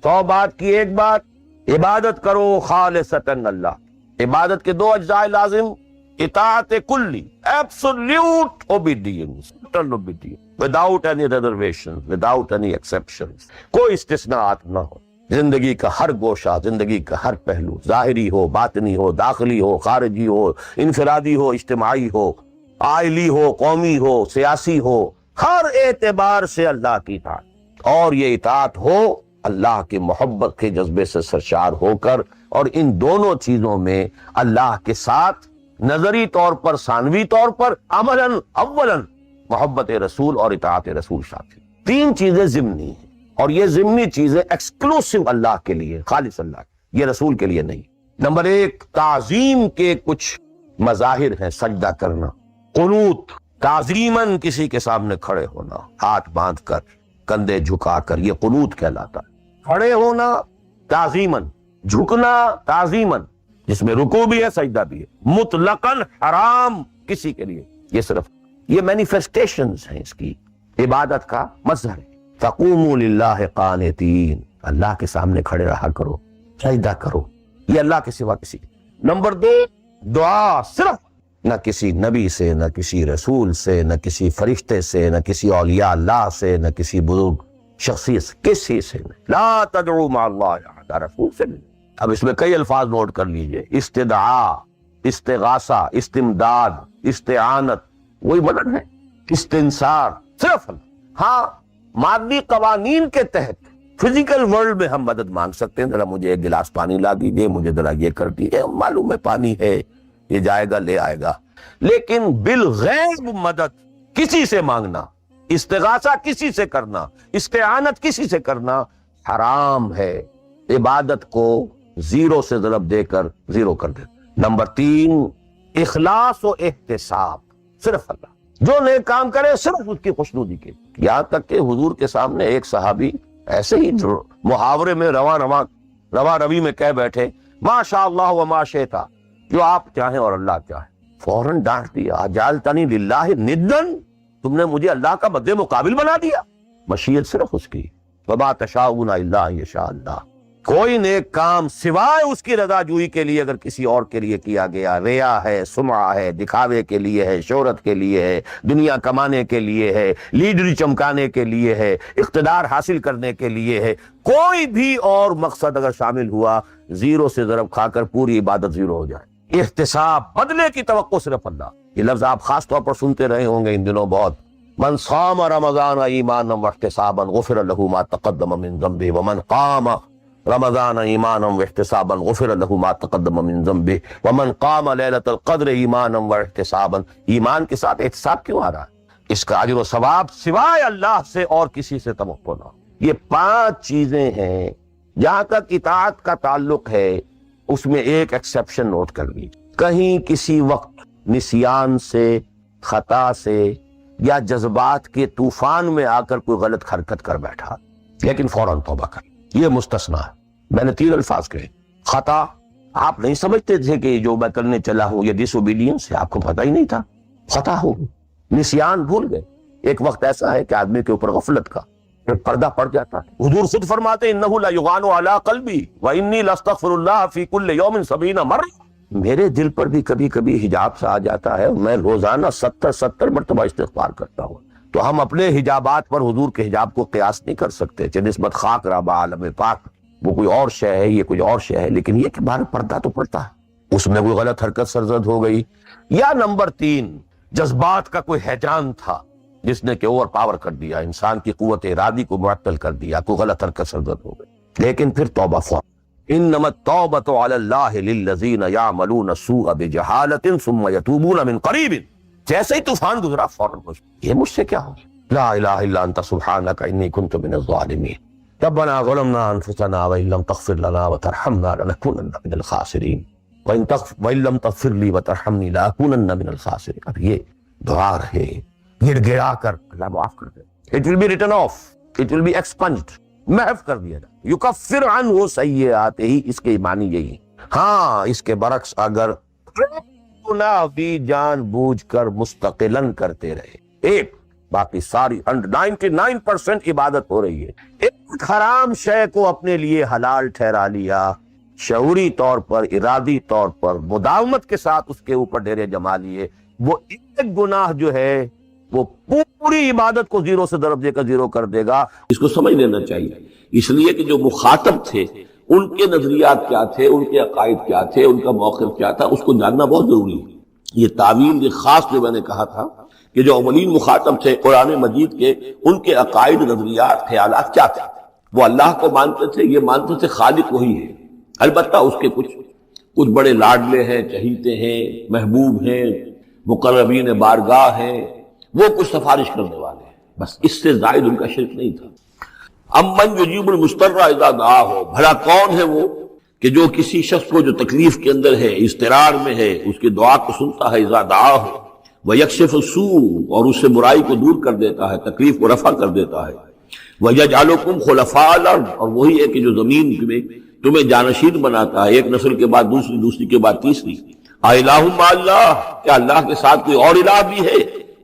100 بات کی ایک بات، عبادت کرو خالصتاً اللہ۔ عبادت کے 2 اجزاء لازم، اطاعت کلی، absolute obedience، total obedience، without any reservations، without any exceptions، کوئی استثناءات نہ ہو۔ زندگی کا ہر گوشہ، زندگی کا ہر پہلو، ظاہری ہو، باطنی ہو، داخلی ہو، خارجی ہو، انفرادی ہو، اجتماعی ہو، عائلی ہو، قومی ہو، سیاسی ہو، ہر اعتبار سے اللہ کی اطاعت، اور یہ اطاعت ہو اللہ کی محبت کے جذبے سے سرشار ہو کر، اور ان دونوں چیزوں میں اللہ کے ساتھ نظری طور پر، ثانوی طور پر، عملاً اولاً محبت رسول اور اطاعت رسول شامل۔ 3 چیزیں ضمنی ہیں، اور یہ ضمنی چیزیں ایکسکلوسیو اللہ کے لیے، خالص اللہ کے، یہ رسول کے لیے نہیں۔ نمبر 1، تعظیم کے کچھ مظاہر ہیں، سجدہ کرنا، قنوت، تعظیماً کسی کے سامنے کھڑے ہونا، ہاتھ باندھ کر، کندھے جھکا کر، یہ قنوت کہلاتا ہے۔ کھڑے ہونا تعظیماً، جھکنا تعظیماً، جس میں رکوع بھی ہے، سجدہ بھی ہے، مطلقاً حرام کسی کے لیے، یہ صرف یہ مینیفیسٹیشنز ہیں اس کی، عبادت کا مظہر ہے۔ فقوموا للہ قانتین، اللہ کے سامنے کھڑے رہا کرو، سجدہ کرو، یہ اللہ کے سوا کسی۔ نمبر 2، دعا، صرف نہ کسی نبی سے، نہ کسی رسول سے، نہ کسی فرشتے سے، نہ کسی اولیاء اللہ سے، نہ کسی بزرگ شخصیت سے، کسی سے نہیں۔ لا تدعو مع اللہ احد، رسول سے نہیں۔ اب اس میں کئی الفاظ نوٹ کر لیجئے، استدعاء، استغاثہ، استمداد، استعانت، وہی مدد ہے، استنصار، صرف اللہ۔ ہاں مادی قوانین کے تحت فزیکل ورلڈ میں ہم مدد مانگ سکتے ہیں، ذرا مجھے 1 گلاس پانی لا دیجئے، مجھے ذرا یہ کر دیجئے، معلوم ہے پانی ہے، یہ جائے گا لے آئے گا، لیکن بالغیب مدد کسی سے مانگنا، استغاثہ کسی سے کرنا، استعانت کسی سے کرنا حرام ہے، عبادت کو 0 سے ضرب دے کر 0 کر دے۔ نمبر 3، اخلاص و احتساب، صرف اللہ، جو نیک کام کرے صرف اس کی خوشنودی کے لیے۔ یہاں تک کہ حضور کے سامنے ایک صحابی ایسے ہی محاورے میں رواں روی میں کہہ بیٹھے، ما شاء اللہ و ما شئت، جو آپ چاہیں اور اللہ چاہے، فوراً ڈانٹ دیا، اجعلتنی للہ ندن، تم نے مجھے اللہ کا مد مقابل بنا دیا۔ مشیت صرف اس کی، وما تشاءون الا ان یشاء اللہ، کوئی نیک کام سوائے اس کی رضا جوئی کے لیے اگر کسی اور کے لیے کیا گیا، ریا ہے، سمعہ ہے، دکھاوے کے لیے ہے، شہرت کے لیے ہے، دنیا کمانے کے لیے ہے، لیڈری چمکانے کے لیے ہے، اقتدار حاصل کرنے کے لیے ہے، کوئی بھی اور مقصد اگر شامل ہوا، 0 سے ضرب کھا کر پوری عبادت 0 ہو جائے۔ احتساب، بدلے کی توقع صرف اللہ، یہ لفظ آپ خاص طور پر سنتے رہے ہوں گے ان دنوں بہت، من صام رمضان ایمانا واحتسابا غفر له ما تقدم من ذنبه ومن قام رمضان ایمانا واحتسابا غفر له ما تقدم من ذنبه ومن قام ليلة القدر ایمانا واحتسابا۔ ایمان کے ساتھ احتساب کیوں آ رہا ہے؟ اس کا اجر و ثواب سوائے اللہ سے اور کسی سے توقع نہ۔ یہ 5 چیزیں ہیں، جہاں تک اطاعت کا تعلق ہے اس میں ایک ایکسیپشن نوٹ کر لیجیے، کہیں کسی وقت نسیان سے، خطا سے یا جذبات کے طوفان میں آ کر کوئی غلط حرکت کر بیٹھا، لیکن فوراً توبہ کر، یہ مستثنیٰ ہے۔ میں نے 3 الفاظ کہے، خطا، آپ نہیں سمجھتے تھے کہ جو میں کرنے چلا ہوں یہ ڈس اوبیڈینس ہے؟ آپ کو پتہ ہی نہیں تھا، خطا ہو، نسیان، بھول گئے۔ ایک وقت ایسا ہے کہ آدمی کے اوپر غفلت کا پردہ پڑ جاتا ہے۔ حضور خود فرماتے ہیں انہ لا یغان علی قلبی وانی لاستغفر اللہ فی کل یوم 70 مرہ، میرے دل پر بھی کبھی کبھی حجاب سا آ جاتا ہے، میں روزانہ 70 مرتبہ استغفار کرتا ہوں۔ تو ہم اپنے حجابات پر حضور کے حجاب کو قیاس نہیں کر سکتے کہ نسبت خاک ربا عالم پاک، وہ کوئی اور شے ہے، یہ کوئی اور شے ہے، لیکن یہ کہ بارے پردہ تو پڑتا ہے، اس میں کوئی غلط حرکت سرزد ہو گئی، یا نمبر 3 جذبات کا کوئی ہیجان تھا جس نے کہ اوور پاور کر دیا، انسان کی قوت ارادی کو معطل کر دیا، کوئی غلط حرکت سرزد ہو گئی، لیکن پھر توبہ فوراً۔ انما التوبۃ علی اللہ للذین یعملون السوء بجہالۃ ثم یتوبون من قریب، جیسے ہی طوفان گزرا فوراً یہ مجھ سے کیا ہو گیا، لا الہ الا انت سبحانک انی کنت من الظالمین، ربنا ظلمنا انفسنا وان لم تغفر لنا وترحمنا لنکونن من الخاسرین وان لم تغفر لی وترحمنی لاکونن من الخاسرین۔ اب یہ دعا رہے، گڑ گڑا کر اللہ معاف کر دے، it will be written off, it will be expunged، محو کر دیا جائے، یکفر عنہ سیئات ہی، اس کے معنی یہی۔ ہاں اس کے برعکس اگر گناہ بھی جان بوجھ کر مستقلاً کرتے رہے، ایک باقی ساری 99% عبادت ہو رہی ہے، ایک حرام شے کو اپنے لیے حلال ٹھہرا لیا، شعوری طور پر، ارادی طور پر مداومت کے ساتھ اس کے اوپر ڈیرے جما لیے، وہ ایک گناہ جو ہے وہ پوری عبادت کو 0 سے ضرب دے کر 0 کر دے گا۔ اس کو سمجھ لینا چاہیے، اس لیے کہ جو مخاطب تھے ان کے نظریات کیا تھے، ان کے عقائد کیا تھے، ان کا موقف کیا تھا، اس کو جاننا بہت ضروری ہے۔ یہ تعویل یہ خاص جو میں نے کہا تھا کہ جو اولین مخاطب تھے قرآن مجید کے، ان کے عقائد، نظریات، خیالات کیا تھے، وہ اللہ کو مانتے تھے، یہ مانتے تھے خالق وہی ہے، البتہ اس کے کچھ بڑے لاڈلے ہیں، چہیتے ہیں، محبوب ہیں، مقربین بارگاہ ہیں، وہ کچھ سفارش کرنے والے ہیں، بس اس سے زائد ان کا شرک نہیں تھا۔ امن یجیب المضطر اذا دعاہ، بھلا کون ہے وہ کہ جو کسی شخص کو جو تکلیف کے اندر ہے، اضطرار میں ہے، اس کی دعا کو سنتا ہے، اذا دعاہ ویکشف السوء، اور اس سے برائی کو دور کر دیتا ہے، تکلیف کو رفع کر دیتا ہے، ویجعلکم خلفاء الارض، اور وہی ہے کہ جو زمین میں تمہیں جانشین بناتا ہے، ایک نسل کے بعد دوسری، دوسری کے بعد تیسری۔ الہ مع اللہ، کیا اللہ کے ساتھ کوئی اور الہ بھی ہے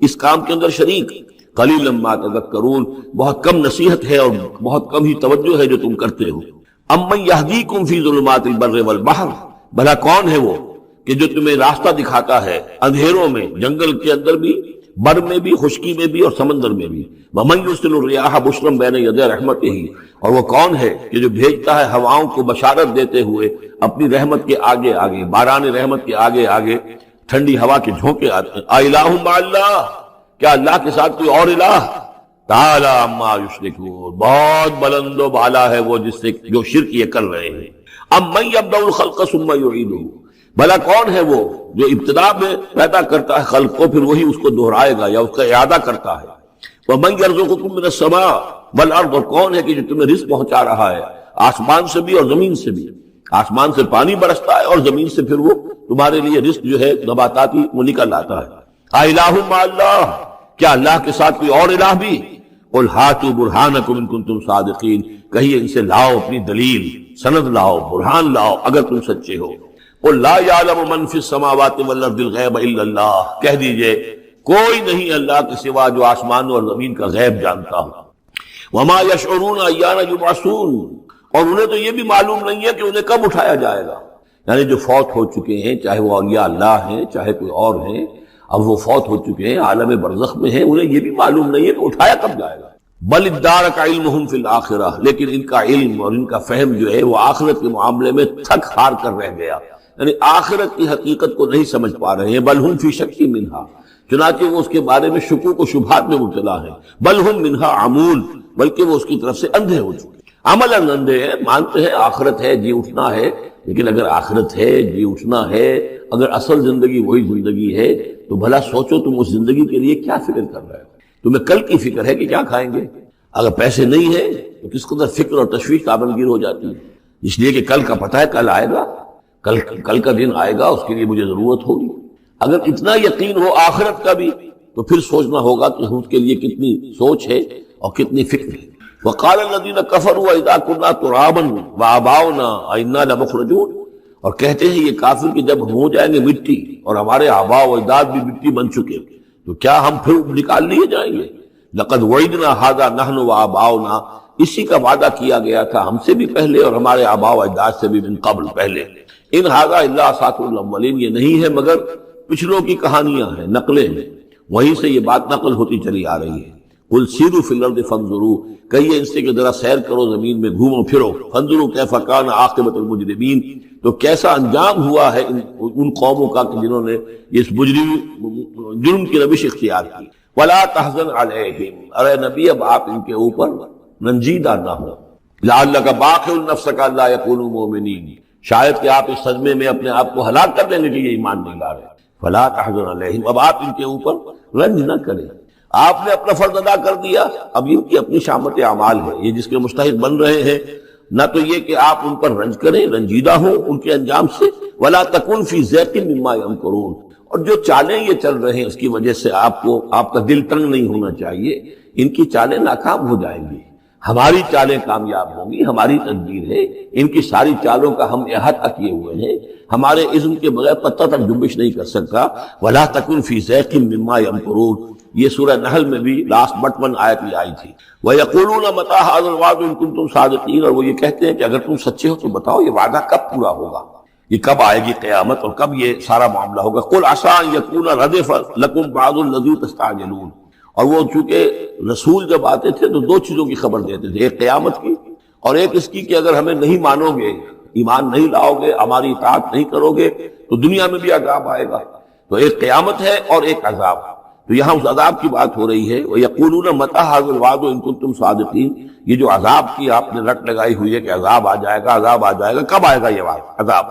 اس کام کے اندر شریک؟ قلیلا ما تذکرون، بہت کم نصیحت ہے اور بہت کم ہی توجہ ہے جو تم کرتے ہو۔ امن یہدیکم فی ظلمات البر والبحر، بھلا کون ہے وہ کہ جو تمہیں راستہ دکھاتا ہے اندھیروں میں، جنگل کے اندر بھی، بر میں بھی، خشکی میں بھی اور سمندر میں بھی۔ ومن یرسل الرياح بشرا بین یدی رحمتہ، اور وہ کون ہے کہ جو بھیجتا ہے ہواؤں کو بشارت دیتے ہوئے اپنی رحمت کے آگے آگے، باران رحمت کے آگے آگے ٹھنڈی ہوا کے جھونکے آتے ہیں۔ الہ مع اللہ، کیا اللہ کے ساتھ کوئی اور الہ؟ تعالی عما یشرکون، بہت بلند و بالا ہے وہ جس سے جو شرک یہ کر رہے ہیں۔ امن یبدأ الخلق ثم یعیدہ، بھلا کون ہے وہ جو ابتدا میں پیدا کرتا ہے خلق کو، پھر وہی اس کو دہرائے گا یا اس کا اعادہ کرتا ہے۔ ومن یرزقکم من السماء والارض، اور کون ہے کہ جو تمہیں رزق پہنچا رہا ہے آسمان سے بھی اور زمین سے بھی، آسمان سے پانی برستا ہے اور زمین سے پھر وہ تمہارے لیے رزق جو ہے نباتاتی وہ نکل آتا ہے۔ الہ مع اللہ، کیا اللہ کے ساتھ کوئی اور الہ بھی؟ قل ہاتوا برہانکم ان کنتم صادقین، کہیے ان سے لاؤ اپنی دلیل، سند لاؤ، برہان لاؤ اگر تم سچے ہو۔ قل لا یعلم من فی السماوات والارض الغیب الا اللہ، کہہ دیجئے کوئی نہیں اللہ کے سوا جو آسمان اور زمین کا غیب جانتا ہو۔ وما یشعرون ایان یبعثون، اور انہیں تو یہ بھی معلوم نہیں ہے کہ انہیں کب اٹھایا جائے گا، یعنی جو فوت ہو چکے ہیں، چاہے وہ اولیاء اللہ ہیں چاہے کوئی اور ہیں، اب وہ فوت ہو چکے ہیں، عالم برزخ میں ہیں، انہیں یہ بھی معلوم نہیں ہے کہ اٹھایا کب جائے گا۔ بل ادارک علمہم فی الآخرہ، لیکن ان کا علم اور ان کا فہم جو ہے وہ آخرت کے معاملے میں تھک ہار کر رہ گیا، یعنی آخرت کی حقیقت کو نہیں سمجھ پا رہے ہیں۔ بل ہم فی شک منہا، چنانچہ وہ اس کے بارے میں شکوک و شبہات میں مبتلا ہیں۔ بل ہم منہا عمون، بلکہ وہ اس کی طرف سے اندھے ہو چکے، عملاً اندھے ہیں، مانتے ہیں آخرت ہے، جی اٹھنا ہے، لیکن اگر آخرت ہے، جی اٹھنا ہے، اگر اصل زندگی وہی زندگی ہے تو بھلا سوچو تم اس زندگی کے لیے کیا فکر کر رہے ہو؟ تمہیں کل کی فکر ہے کہ کیا کھائیں گے؟ اگر پیسے نہیں ہے تو کس قدر فکر اور تشویش تابنگیر ہو جاتی ہے، اس لیے کہ کل کا پتہ ہے کل آئے گا، کل کا دن آئے گا، اس کے لیے مجھے ضرورت ہوگی۔ اگر اتنا یقین ہو آخرت کا بھی تو پھر سوچنا ہوگا کہ اس کے لیے کتنی سوچ ہے اور کتنی فکر ہے۔ وقال الذين كفروا اذا كنا ترابا وآباؤنا أئنا لمخرجون، اور کہتے ہیں یہ کافر کہ جب ہم ہو جائیں گے مٹی اور ہمارے آباء و اجداد بھی مٹی بن چکے تو کیا ہم پھر نکال لیے جائیں گے؟ لقد وعدنا ھذا نحن وآباؤنا، اسی کا وعدہ کیا گیا تھا ہم سے بھی پہلے اور ہمارے آباء و اجداد سے بھی من قبل پہلے۔ ان ھذا الا اساطیر الاولین، یہ نہیں ہے مگر پچھلوں کی کہانیاں ہیں، نقلیں ہیں، وہیں سے یہ بات نقل ہوتی چلی آ رہی ہے۔ قل سیروا فی الارض فانظروا، کہیے ان سے کہ ذرا سیر کرو زمین میں، گھومو پھرو، فانظروا کیف کان عاقبۃ المجرمین، تو کیسا انجام ہوا ہے ان قوموں کا کہ جنہوں نے اس جرم کی روش اختیار کی۔ ولا تحزن علیہم، ارے نبی اب آپ ان کے اوپر رنجیدہ نہ ہو، لعلک باخع نفسک الا یکونوا مؤمنین، شاید کہ آپ اس صدمے میں اپنے آپ کو ہلاک کر لیں گے کہ یہ ایمان نہیں لا رہے۔ فلا تحزن علیہم، اب آپ ان کے اوپر رنج نہ کریں، آپ نے اپنا فرض ادا کر دیا، اب ان کی اپنی شامت اعمال ہے، یہ جس کے مستحق بن رہے ہیں، نہ تو یہ کہ آپ ان پر رنج کریں، رنجیدہ ہوں ان کے انجام سے۔ ولا تکن فی ضیق مما یمکرون، اور جو چالیں یہ چل رہے ہیں اس کی وجہ سے آپ کا دل تنگ نہیں ہونا چاہیے، ان کی چالیں ناکام ہو جائیں گی، ہماری چالیں کامیاب ہوں گی، ہماری تدبیر ہے، ان کی ساری چالوں کا ہم احاطہ کیے ہوئے ہیں، ہمارے اذن کے بغیر پتہ تک جنبش نہیں کر سکتا۔ ولا تکن فی ضیق مما یمکرون، یہ سورہ نحل میں بھی لاسٹ بٹ 1 آیت میں آئی تھی۔ وَيَقُولُونَ مَتَىٰ هَٰذَا الْوَعْدُ إِن كُنتُمْ صَادِقِينَ، اور وہ یہ کہتے ہیں کہ اگر تم سچے ہو تو بتاؤ یہ وعدہ کب پورا ہوگا، یہ کب آئے گی قیامت اور کب یہ سارا معاملہ ہوگا۔ قُلْ عَسَىٰ أَن يَكُونَ رَدِفَ لَكُمْ بَعْضُ الَّذِي تَسْتَعْجِلُونَ، اور وہ چونکہ رسول جب آتے تھے تو 2 چیزوں کی خبر دیتے تھے، ایک قیامت کی اور ایک اس کی کہ اگر ہمیں نہیں مانو گے، ایمان نہیں لاؤ گے، ہماری اطاعت نہیں کرو گے تو دنیا میں بھی عذاب آئے گا۔ تو ایک قیامت ہے اور ایک عذاب، تو یہاں اس عذاب کی بات ہو رہی ہے۔ وَيَقُولُونَ مَتَىٰ هَٰذَا الْوَعْدُ إِن كُنتُمْ صَادِقِينَ، یہ جو عذاب کی آپ نے رٹ لگائی ہوئی ہے کہ عذاب آ جائے گا، عذاب آ جائے گا، کب آئے گا یہ عذاب؟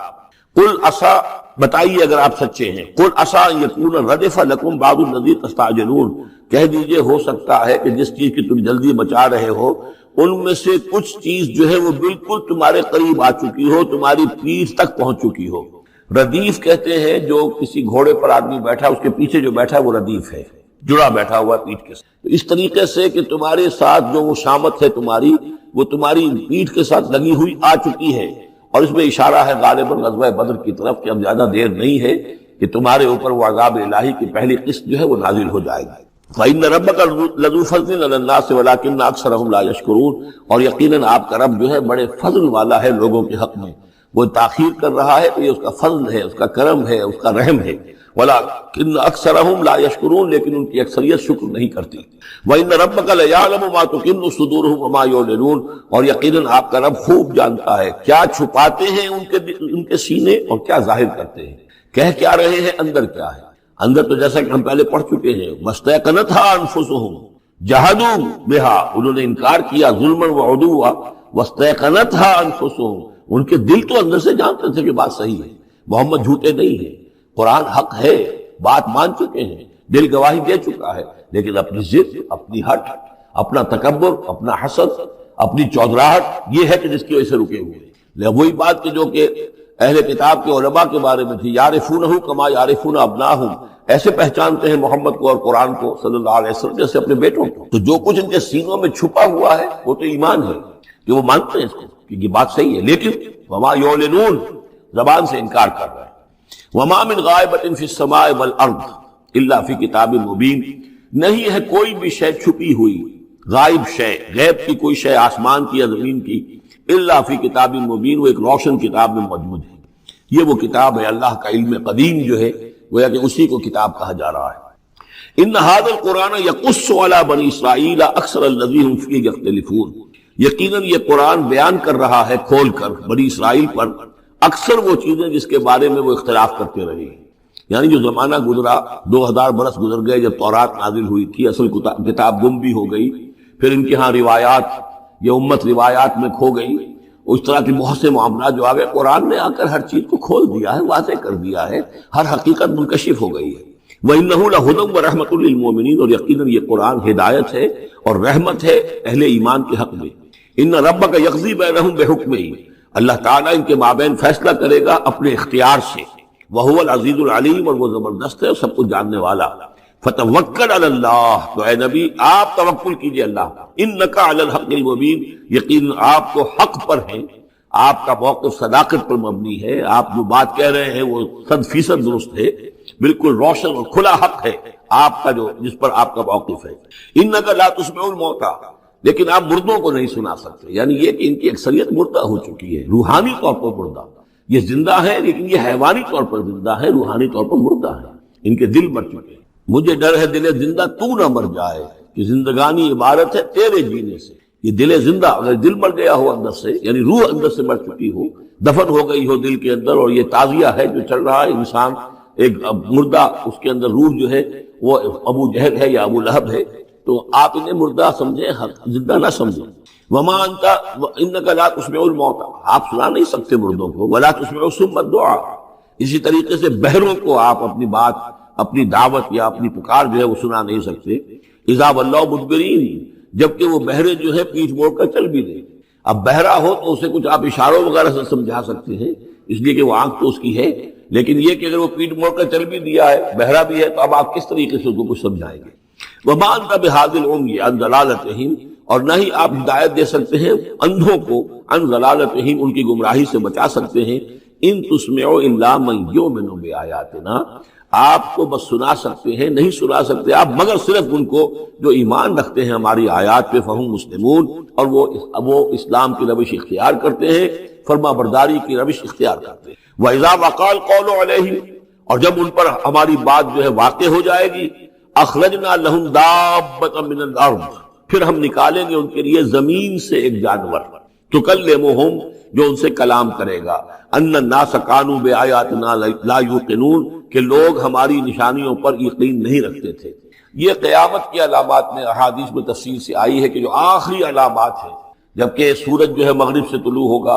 قُلْ عَسَىٰ، بتائیے اگر آپ سچے ہیں، قُلْ عَسَىٰ أَن يَكُونَ رَدِفَ لَكُمْ بَعْضُ الَّذِي تَسْتَعْجِلُونَ، کہہ دیجئے ہو سکتا ہے کہ جس چیز کی تم جلدی مچا رہے ہو ان میں سے کچھ چیز جو ہے وہ بالکل تمہارے قریب آ چکی ہو، تمہاری پیٹھ تک پہنچ چکی ہو۔ ردیف کہتے ہیں جو کسی گھوڑے پر آدمی بیٹھا اس کے پیچھے جو بیٹھا ہے وہ ردیف ہے، جڑا بیٹھا ہوا پیٹھ کے ساتھ۔ تو اس طریقے سے کہ تمہارے ساتھ جو وہ شامت ہے تمہاری، وہ تمہاری پیٹھ کے ساتھ لگی ہوئی آ چکی ہے، اور اس میں اشارہ ہے غالباً غزوہ بدر کی طرف کہ اب زیادہ دیر نہیں ہے کہ تمہارے اوپر وہ عذاب الہی کی پہلی قسط جو ہے وہ نازل ہو جائے گی۔ وَإِنَّ رَبَّكَ لَذُو فَضْلٍ عَلَى النَّاسِ وَلَٰكِنَّ أَكْثَرَهُمْ لَا يَشْكُرُونَ، اور یقیناً آپ کا رب جو ہے بڑے فضل والا ہے لوگوں کے حق میں، وہ تاخیر کر رہا ہے تو یہ اس کا فضل ہے، اس کا کرم ہے، اس کا رحم ہے۔ وَلَٰكِنَّ أَكْثَرَهُمْ لَا يَشْكُرُونَ، لیکن ان کی اکثریت شکر نہیں کرتی۔ وَإِنَّ رَبَّكَ لَيَعْلَمُ مَا تُكِنُّ صُدُورُهُمْ وَمَا يُعْلِنُونَ، اور یقیناً آپ کا رب خوب جانتا ہے کیا چھپاتے ہیں ان کے سینے اور کیا ظاہر کرتے ہیں، کہہ کیا رہے ہیں، اندر کیا ہے۔ اندر تو جیسا کہ ہم پہلے پڑھ چکے ہیں، وَاسْتَيْقَنَتْهَا أَنفُسُهُمْ جَحَدُوا بِهَا، انہوں نے انکار کیا ظلمًا وعدوا، وَاسْتَيْقَنَتْهَا أَنفُسُهُمْ، ان کے دل تو اندر سے جانتے تھے کہ بات صحیح ہے، محمد جھوٹے نہیں ہیں، قرآن حق ہے، بات مان چکے ہیں، دل گواہی دے چکا ہے، لیکن اپنی ضد، اپنی ہٹ، اپنا تکبر، اپنا حسد، اپنی چودراہٹ، یہ ہے کہ جس کی وجہ سے رکے ہوئے ہیں۔ وہی بات کہ جو کہ اہل کتاب کے علماء کے بارے میں تھی، یعرفونہ کما یعرفون ابناہم، ایسے پہچانتے ہیں محمد کو اور قرآن کو صلی اللہ علیہ وسلم جیسے اپنے بیٹوں کو۔ تو جو کچھ ان کے سینوں میں چھپا ہوا ہے وہ تو ایمان ہے کہ وہ مانتے ہیں اس کو کہ یہ بات صحیح ہے، لیکن وما یعلنون، زبان سے انکار کر رہے ہیں۔ وما من غائبۃ فی السماء والارض الا فی کتاب مبین، نہیں ہے کوئی بھی شے چھپی ہوئی، غائب شے، غیب کی کوئی شے آسمان کی یا زمین کی، الا فی کتاب مبین، وہ ایک روشن کتاب میں موجود ہے۔ یہ وہ کتاب ہے اللہ کا علم قدیم جو ہے، گویا کہ اسی کو کتاب کہا جا رہا ہے۔ ان ھذا القرآن یقص علی بنی اسرائیل اکثر الذی ہم فیہ یختلفون، یقیناً یہ قرآن بیان کر رہا ہے کھول کر بنی اسرائیل پر اکثر وہ چیزیں جس کے بارے میں وہ اختلاف کرتے رہے ہیں۔ یعنی جو زمانہ گزرا، 2000 برس گزر گئے جب تورات نازل ہوئی تھی، اصل کتاب گم بھی ہو گئی، پھر ان کے ہاں روایات، یہ امت روایات میں کھو گئی، اس طرح کے بہت سے معاملات جو آ گئے، قرآن نے آ کر ہر چیز کو کھول دیا ہے، واضح کر دیا ہے، ہر حقیقت منکشف ہو گئی ہے۔ وَإِنَّهُ لَهُدًى وَرَحْمَةٌ لِّلْمُؤْمِنِينَ، اور یقیناً یہ قرآن ہدایت ہے اور رحمت ہے اہل ایمان کے حق میں۔ إِنَّ رَبَّكَ يَقْضِي بَيْنَهُم بِحُكْمِهِ، اللہ تعالیٰ ان کے مابین فیصلہ کرے گا اپنے اختیار سے۔ وَهُوَ الْعَزِيزُ الْعَلِيمُ، اور وہ زبردست ہے اور سب کچھ جاننے والا۔ فَتَوَكَّلْ عَلَى اللَّهِ، تو اے نبی آپ توکل کیجئے اللہ پر۔ إِنَّكَ عَلَى الْحَقِّ الْمُبِينِ، یقین آپ تو حق پر ہیں، آپ کا موقف صداقت پر مبنی ہے، آپ جو بات کہہ رہے ہیں وہ 100% درست ہے، بالکل روشن اور کھلا حق ہے آپ کا جو جس پر آپ کا موقف ہے۔ انک لا تسمع الموتى، لیکن آپ مردوں کو نہیں سنا سکتے، یعنی یہ کہ ان کی اکثریت مردہ ہو چکی ہے، روحانی طور پر مردہ، یہ زندہ ہے لیکن یہ حیوانی طور پر زندہ ہے، روحانی طور پر مردہ ہے، ان کے دل مر چکے ہیں۔ مجھے ڈر ہے دل زندہ تو نہ مر جائے، کہ زندگانی عبارت ہے تیرے جینے سے۔ یہ دل زندہ اگر دل مر گیا ہو اندر سے، یعنی روح اندر سے مر چکی ہو، دفن ہو گئی ہو دل کے اندر، اور یہ تعزیہ ہے جو چل رہا ہے، انسان ایک مردہ، اس کے اندر روح جو ہے وہ ابو جہل ہے یا ابو لہب ہے، تو آپ انہیں مردہ سمجھیں، زندہ نہ سمجھیں۔ وما انت انک لا تسمع الموتى، آپ سنا نہیں سکتے مردوں کو، ولا تسمع الصم الدعاء، اسی طریقے سے بہروں کو آپ اپنی بات، اپنی دعوت یا اپنی پکار جو ہے وہ سنا نہیں سکتے۔ اذا ولوا مدبرین، جبکہ وہ بہرے جو ہے پیٹھ موڑ کر چل بھی دیں۔ اب بہرا ہو تو اسے کچھ آپ اشاروں وغیرہ سے سمجھا سکتے ہیں، اس لیے کہ وہ آنکھ تو اس کی ہے، لیکن یہ کہ اگر وہ پیٹھ موڑ کر چل بھی دیا ہے، بہرا بھی ہے، تو اب آپ کس طریقے سے اس کو کچھ سمجھائیں گے؟ وما انت بہادی العمی عن ضلالتہم، اور نہ ہی آپ ہدایت دے سکتے ہیں اندھوں کو، عن ضلالتہم، ان کی گمراہی سے بچا سکتے ہیں۔ ان تسمع الا من یؤمن بآیاتنا، آپ کو بس سنا سکتے ہیں، نہیں سنا سکتے آپ مگر صرف ان کو جو ایمان رکھتے ہیں ہماری آیات پہ، فہم مسلمون، اور وہ اسلام کی روش اختیار کرتے ہیں، فرما برداری کی روش اختیار کرتے ہیں۔ وَإِذَا وَقَعَ الْقَوْلُ عَلَيْهِمْ، اور جب ان پر ہماری بات جو ہے واقع ہو جائے گی، أَخْرَجْنَا لَهُمْ دَابَّةً مِّنَ الْأَرْضِ، پھر ہم نکالیں گے ان کے لیے زمین سے ایک جانور، تُكَلِّمُهُمْ، جو ان سے کلام کرے گا، أَنَّ النَّاسَ كَانُوا بِآيَاتِنَا لَا يُوقِنُونَ، کہ لوگ ہماری نشانیوں پر یقین نہیں رکھتے تھے۔ یہ قیامت کی علامات میں احادیث میں تفصیل سے آئی ہے کہ جو آخری علامات ہیں، جبکہ سورج جو ہے مغرب سے طلوع ہوگا،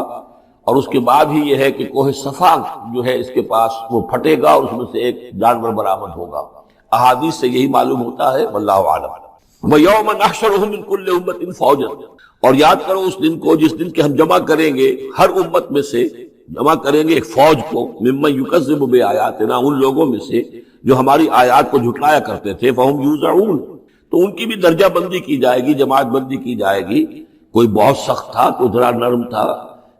اور اس کے بعد ہی یہ ہے کہ کوہ صفا جو ہے اس کے پاس وہ پھٹے گا اور اس میں سے ایک جانور برآمد ہوگا۔ احادیث سے یہی معلوم ہوتا ہے، واللہ اعلم۔ وَيَوْمَ نَحْشُرُهُم مِّن كُلِّ أُمَّةٍ فَوْجًا، اور یاد کرو اس دن کو جس دن کہ ہم جمع کریں گے ہر امت میں سے، جمع کریں گے ایک فوج کو، ممن یکذب بآیاتنا، ان لوگوں میں سے جو ہماری آیات کو جھٹلایا کرتے تھے، فہم یوزعون، تو ان کی بھی درجہ بندی کی جائے گی، جماعت بندی کی جائے گی۔ کوئی بہت سخت تھا، کوئی ذرا نرم تھا،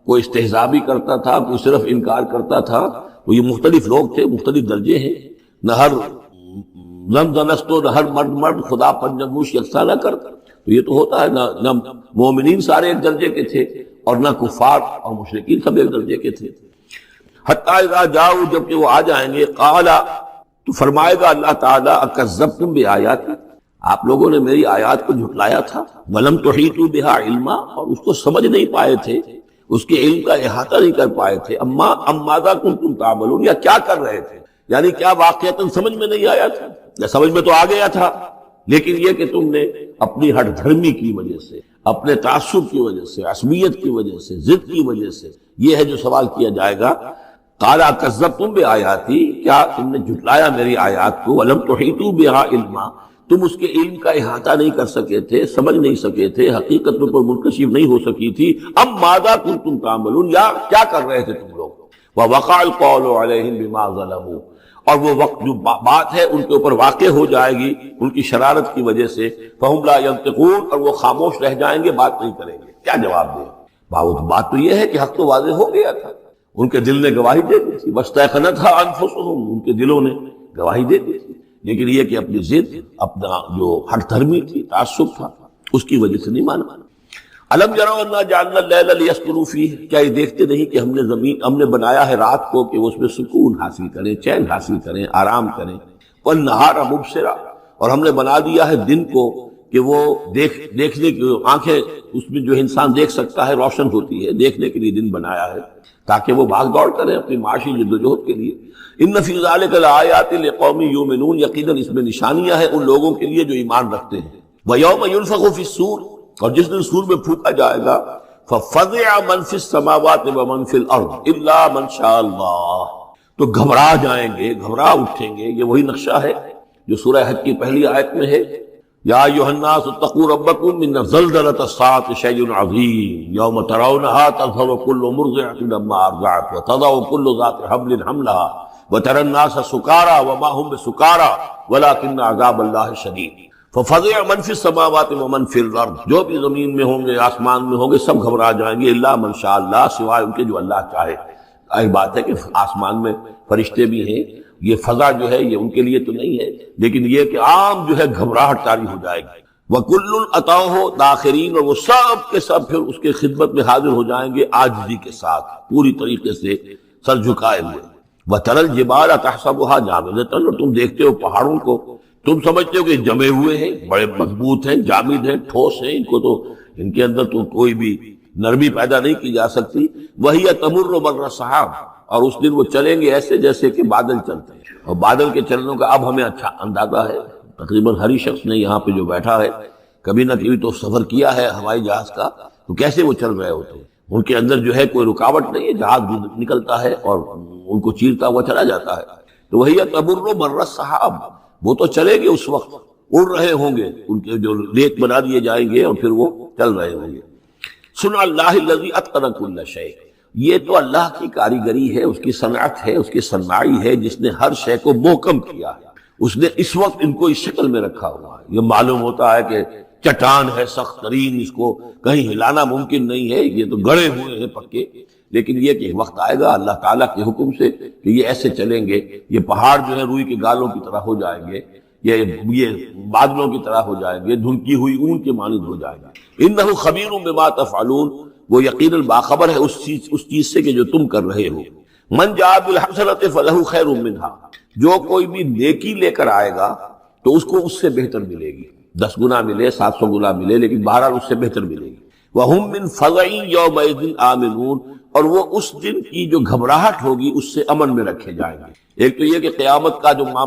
کوئی استہزاء بھی کرتا تھا، کوئی صرف انکار کرتا تھا، تو یہ مختلف لوگ تھے، مختلف درجے ہیں۔ نہ ہر زنستو، نہ ہر مرد خدا پنجنگوش یکساں نہ کرتا، تو یہ تو ہوتا ہے، نہ مومنین سارے ایک درجے کے تھے، اور نہ کفار اور مشرکین سب ایک درجے کے تھے۔ حتی اذا جاؤ، جب کہ وہ آ جائیں گے، قال، تو فرمائے گا اللہ تعالیٰ، اکذبتم بآیاتی، آپ لوگوں نے میری آیات کو جھٹلایا تھا، ولم تحیطوا بہا علما، اور اس کو سمجھ نہیں پائے تھے، اس کے علم کا احاطہ نہیں کر پائے تھے، ام ماذا کنتم تعملون، یا کیا کر رہے تھے، یعنی کیا واقعتاً سمجھ میں نہیں آیا تھا، یا سمجھ میں تو آ گیا تھا، لیکن یہ کہ تم نے اپنی ہٹ دھرمی کی وجہ سے، اپنے تعصب کی وجہ سے، عصبیت کی وجہ سے، ضد کی وجہ سے، یہ ہے جو سوال کیا جائے گا۔ قال کذبتم بآیاتی، کیا تم نے جھٹلایا میری آیات کو، ولم تحیطوا بہا علما، تم اس کے علم کا احاطہ نہیں کر سکے تھے، سمجھ نہیں سکے تھے، حقیقت پر منکشف نہیں ہو سکی تھی، ام ماذا کنتم تعملون، یا کیا کر رہے تھے تم لوگ۔ ووقع القول علیہم بما ظلموا، اور وہ وقت جو بات ہے ان کے اوپر واقع ہو جائے گی ان کی شرارت کی وجہ سے، فہم لا ینطقون، اور وہ خاموش رہ جائیں گے، بات نہیں کریں گے، کیا جواب دیں؟ بات تو یہ ہے کہ حق تو واضح ہو گیا تھا، ان کے دل نے گواہی دے دی تھی، واستيقنتها انفسهم، ان کے دلوں نے گواہی دے دی تھی، لیکن یہ کہ اپنی ضد، اپنا جو ہٹ دھرمی تھی، تعصب تھا، اس کی وجہ سے نہیں مانا۔ الم یروا انا جعلنا اللیل لیسکنوا فیہ، کیا یہ دیکھتے نہیں کہ ہم نے بنایا ہے رات کو کہ اس میں سکون حاصل کریں، چین حاصل کریں، آرام کریں، والنہار مبصرا، اور ہم نے بنا دیا ہے دن کو کہ وہ دیکھنے کی آنکھیں، اس میں جو انسان دیکھ سکتا ہے، روشن ہوتی ہے، دیکھنے کے لیے دن بنایا ہے تاکہ وہ بھاگ دوڑ کریں اپنی معاشی جدوجہد کے لیے۔ ان فی ذلک لآیات لقوم یؤمنون، یقیناً اس میں نشانیاں ہیں ان لوگوں کے لیے جو ایمان رکھتے ہیں۔ ویوم ینفخ فی الصور، اور جس دن سور میں پھونکا جائے گا، ففزع من فی السماوات ومن فی الارض الا من شاء اللہ، تو گھبرا جائیں گے، گھبرا اٹھیں گے۔ یہ وہی نقشہ ہے جو سورہ حج کی پہلی آیت میں ہے، یا ایھا الناس اتقوا ربکم ان زلزلۃ الساعۃ شیء عظیم یوم ترونها تذهل كل مرضعۃ عما ارضعت وتضع كل ذات حمل حملها وترى الناس سکارى وما هم بسکارى ولكن عذاب اللہ شدید۔ ففزع من فی السماوات ومن فی الارض، جو بھی زمین میں ہوں گے آسمان میں ہوں گے سب گھبرا جائیں گے، الا من شاء اللہ، سوائے ان کے جو اللہ چاہے۔ ایک بات ہے کہ آسمان میں فرشتے بھی ہیں، یہ فضا جو ہے یہ ان کے لیے تو نہیں ہے، لیکن یہ کہ عام جو ہے گھبراہٹ طاری ہو جائے گی۔ وَكُلٌّ أَتَوْهُ دَاخِرِينَ، اور وہ سب کے سب پھر اس کے خدمت میں حاضر ہو جائیں گے عاجزی کے ساتھ، پوری طریقے سے سر جھکائے ہوئے۔ وَتَرَى الْجِبَالَ تَحْسَبُهَا جَامِدَةً، اور تم دیکھتے ہو پہاڑوں کو تم سمجھتے ہو کہ جمے ہوئے ہیں، بڑے مضبوط ہیں، جامد ہیں، ٹھوس ہیں، ان کو تو ان کے اندر تو کوئی بھی نرمی پیدا نہیں کی جا سکتی۔ وَهِيَ تَمُرُّ مَرَّ السَّحَابِ، اور اس دن وہ چلیں گے ایسے جیسے کہ بادل چلتے ہیں، اور بادل کے چلنے کا اب ہمیں اچھا اندازہ ہے۔ تقریباً ہر ہی شخص نے یہاں پہ جو بیٹھا ہے کبھی نہ کبھی تو سفر کیا ہے ہوائی جہاز کا، تو کیسے وہ چل رہے ہوتے ہیں، ان کے اندر جو ہے کوئی رکاوٹ نہیں ہے، جہاز نکلتا ہے اور ان کو چیرتا ہوا چلا جاتا ہے۔ تو وہی تمر مر السحاب، وہ تو چلے گے اس وقت، اڑ رہے ہوں گے، ان کے جو ریت بنا دیے جائیں گے اور پھر وہ چل رہے ہوں گے۔ سن اللہ الذی اتقن کل شیء، یہ تو اللہ کی کاریگری ہے، اس کی صنعت ہے، اس کی صنائی ہے، جس نے ہر شے کو محکم کیا ہے۔ اس نے اس وقت ان کو اس شکل میں رکھا ہوا ہے۔ یہ معلوم ہوتا ہے کہ چٹان ہے سخت ترین، اس کو کہیں ہلانا ممکن نہیں ہے، یہ تو گڑے ہوئے ہیں پکے، لیکن یہ کہ وقت آئے گا اللہ تعالیٰ کے حکم سے کہ یہ ایسے چلیں گے، یہ پہاڑ جو ہے روئی کے گالوں کی طرح ہو جائیں گے، یہ بادلوں کی طرح ہو جائیں گے، دھلکی ہوئی اون کے مانند ہو جائیں گے۔ انہ خبیر بما تفعلون، وہ یقیناً باخبر ہے اس چیز سے کہ جو تم کر رہے ہو۔ من جاء بالحسنۃ فلہ خیر منہا، جو کوئی بھی نیکی لے کر آئے گا تو اس کو اس سے بہتر ملے گی، 10 گنا ملے، 700 گنا ملے، لیکن بہرحال اس سے بہتر ملے گی۔ وَهُم مِّن فَزَعٍ يَوْمَئِذٍ آمِنُونَ، اور وہ اس دن کی جو گھبراہٹ ہوگی اس سے امن میں رکھے جائیں گے۔ ایک تو یہ کہ قیامت کا جو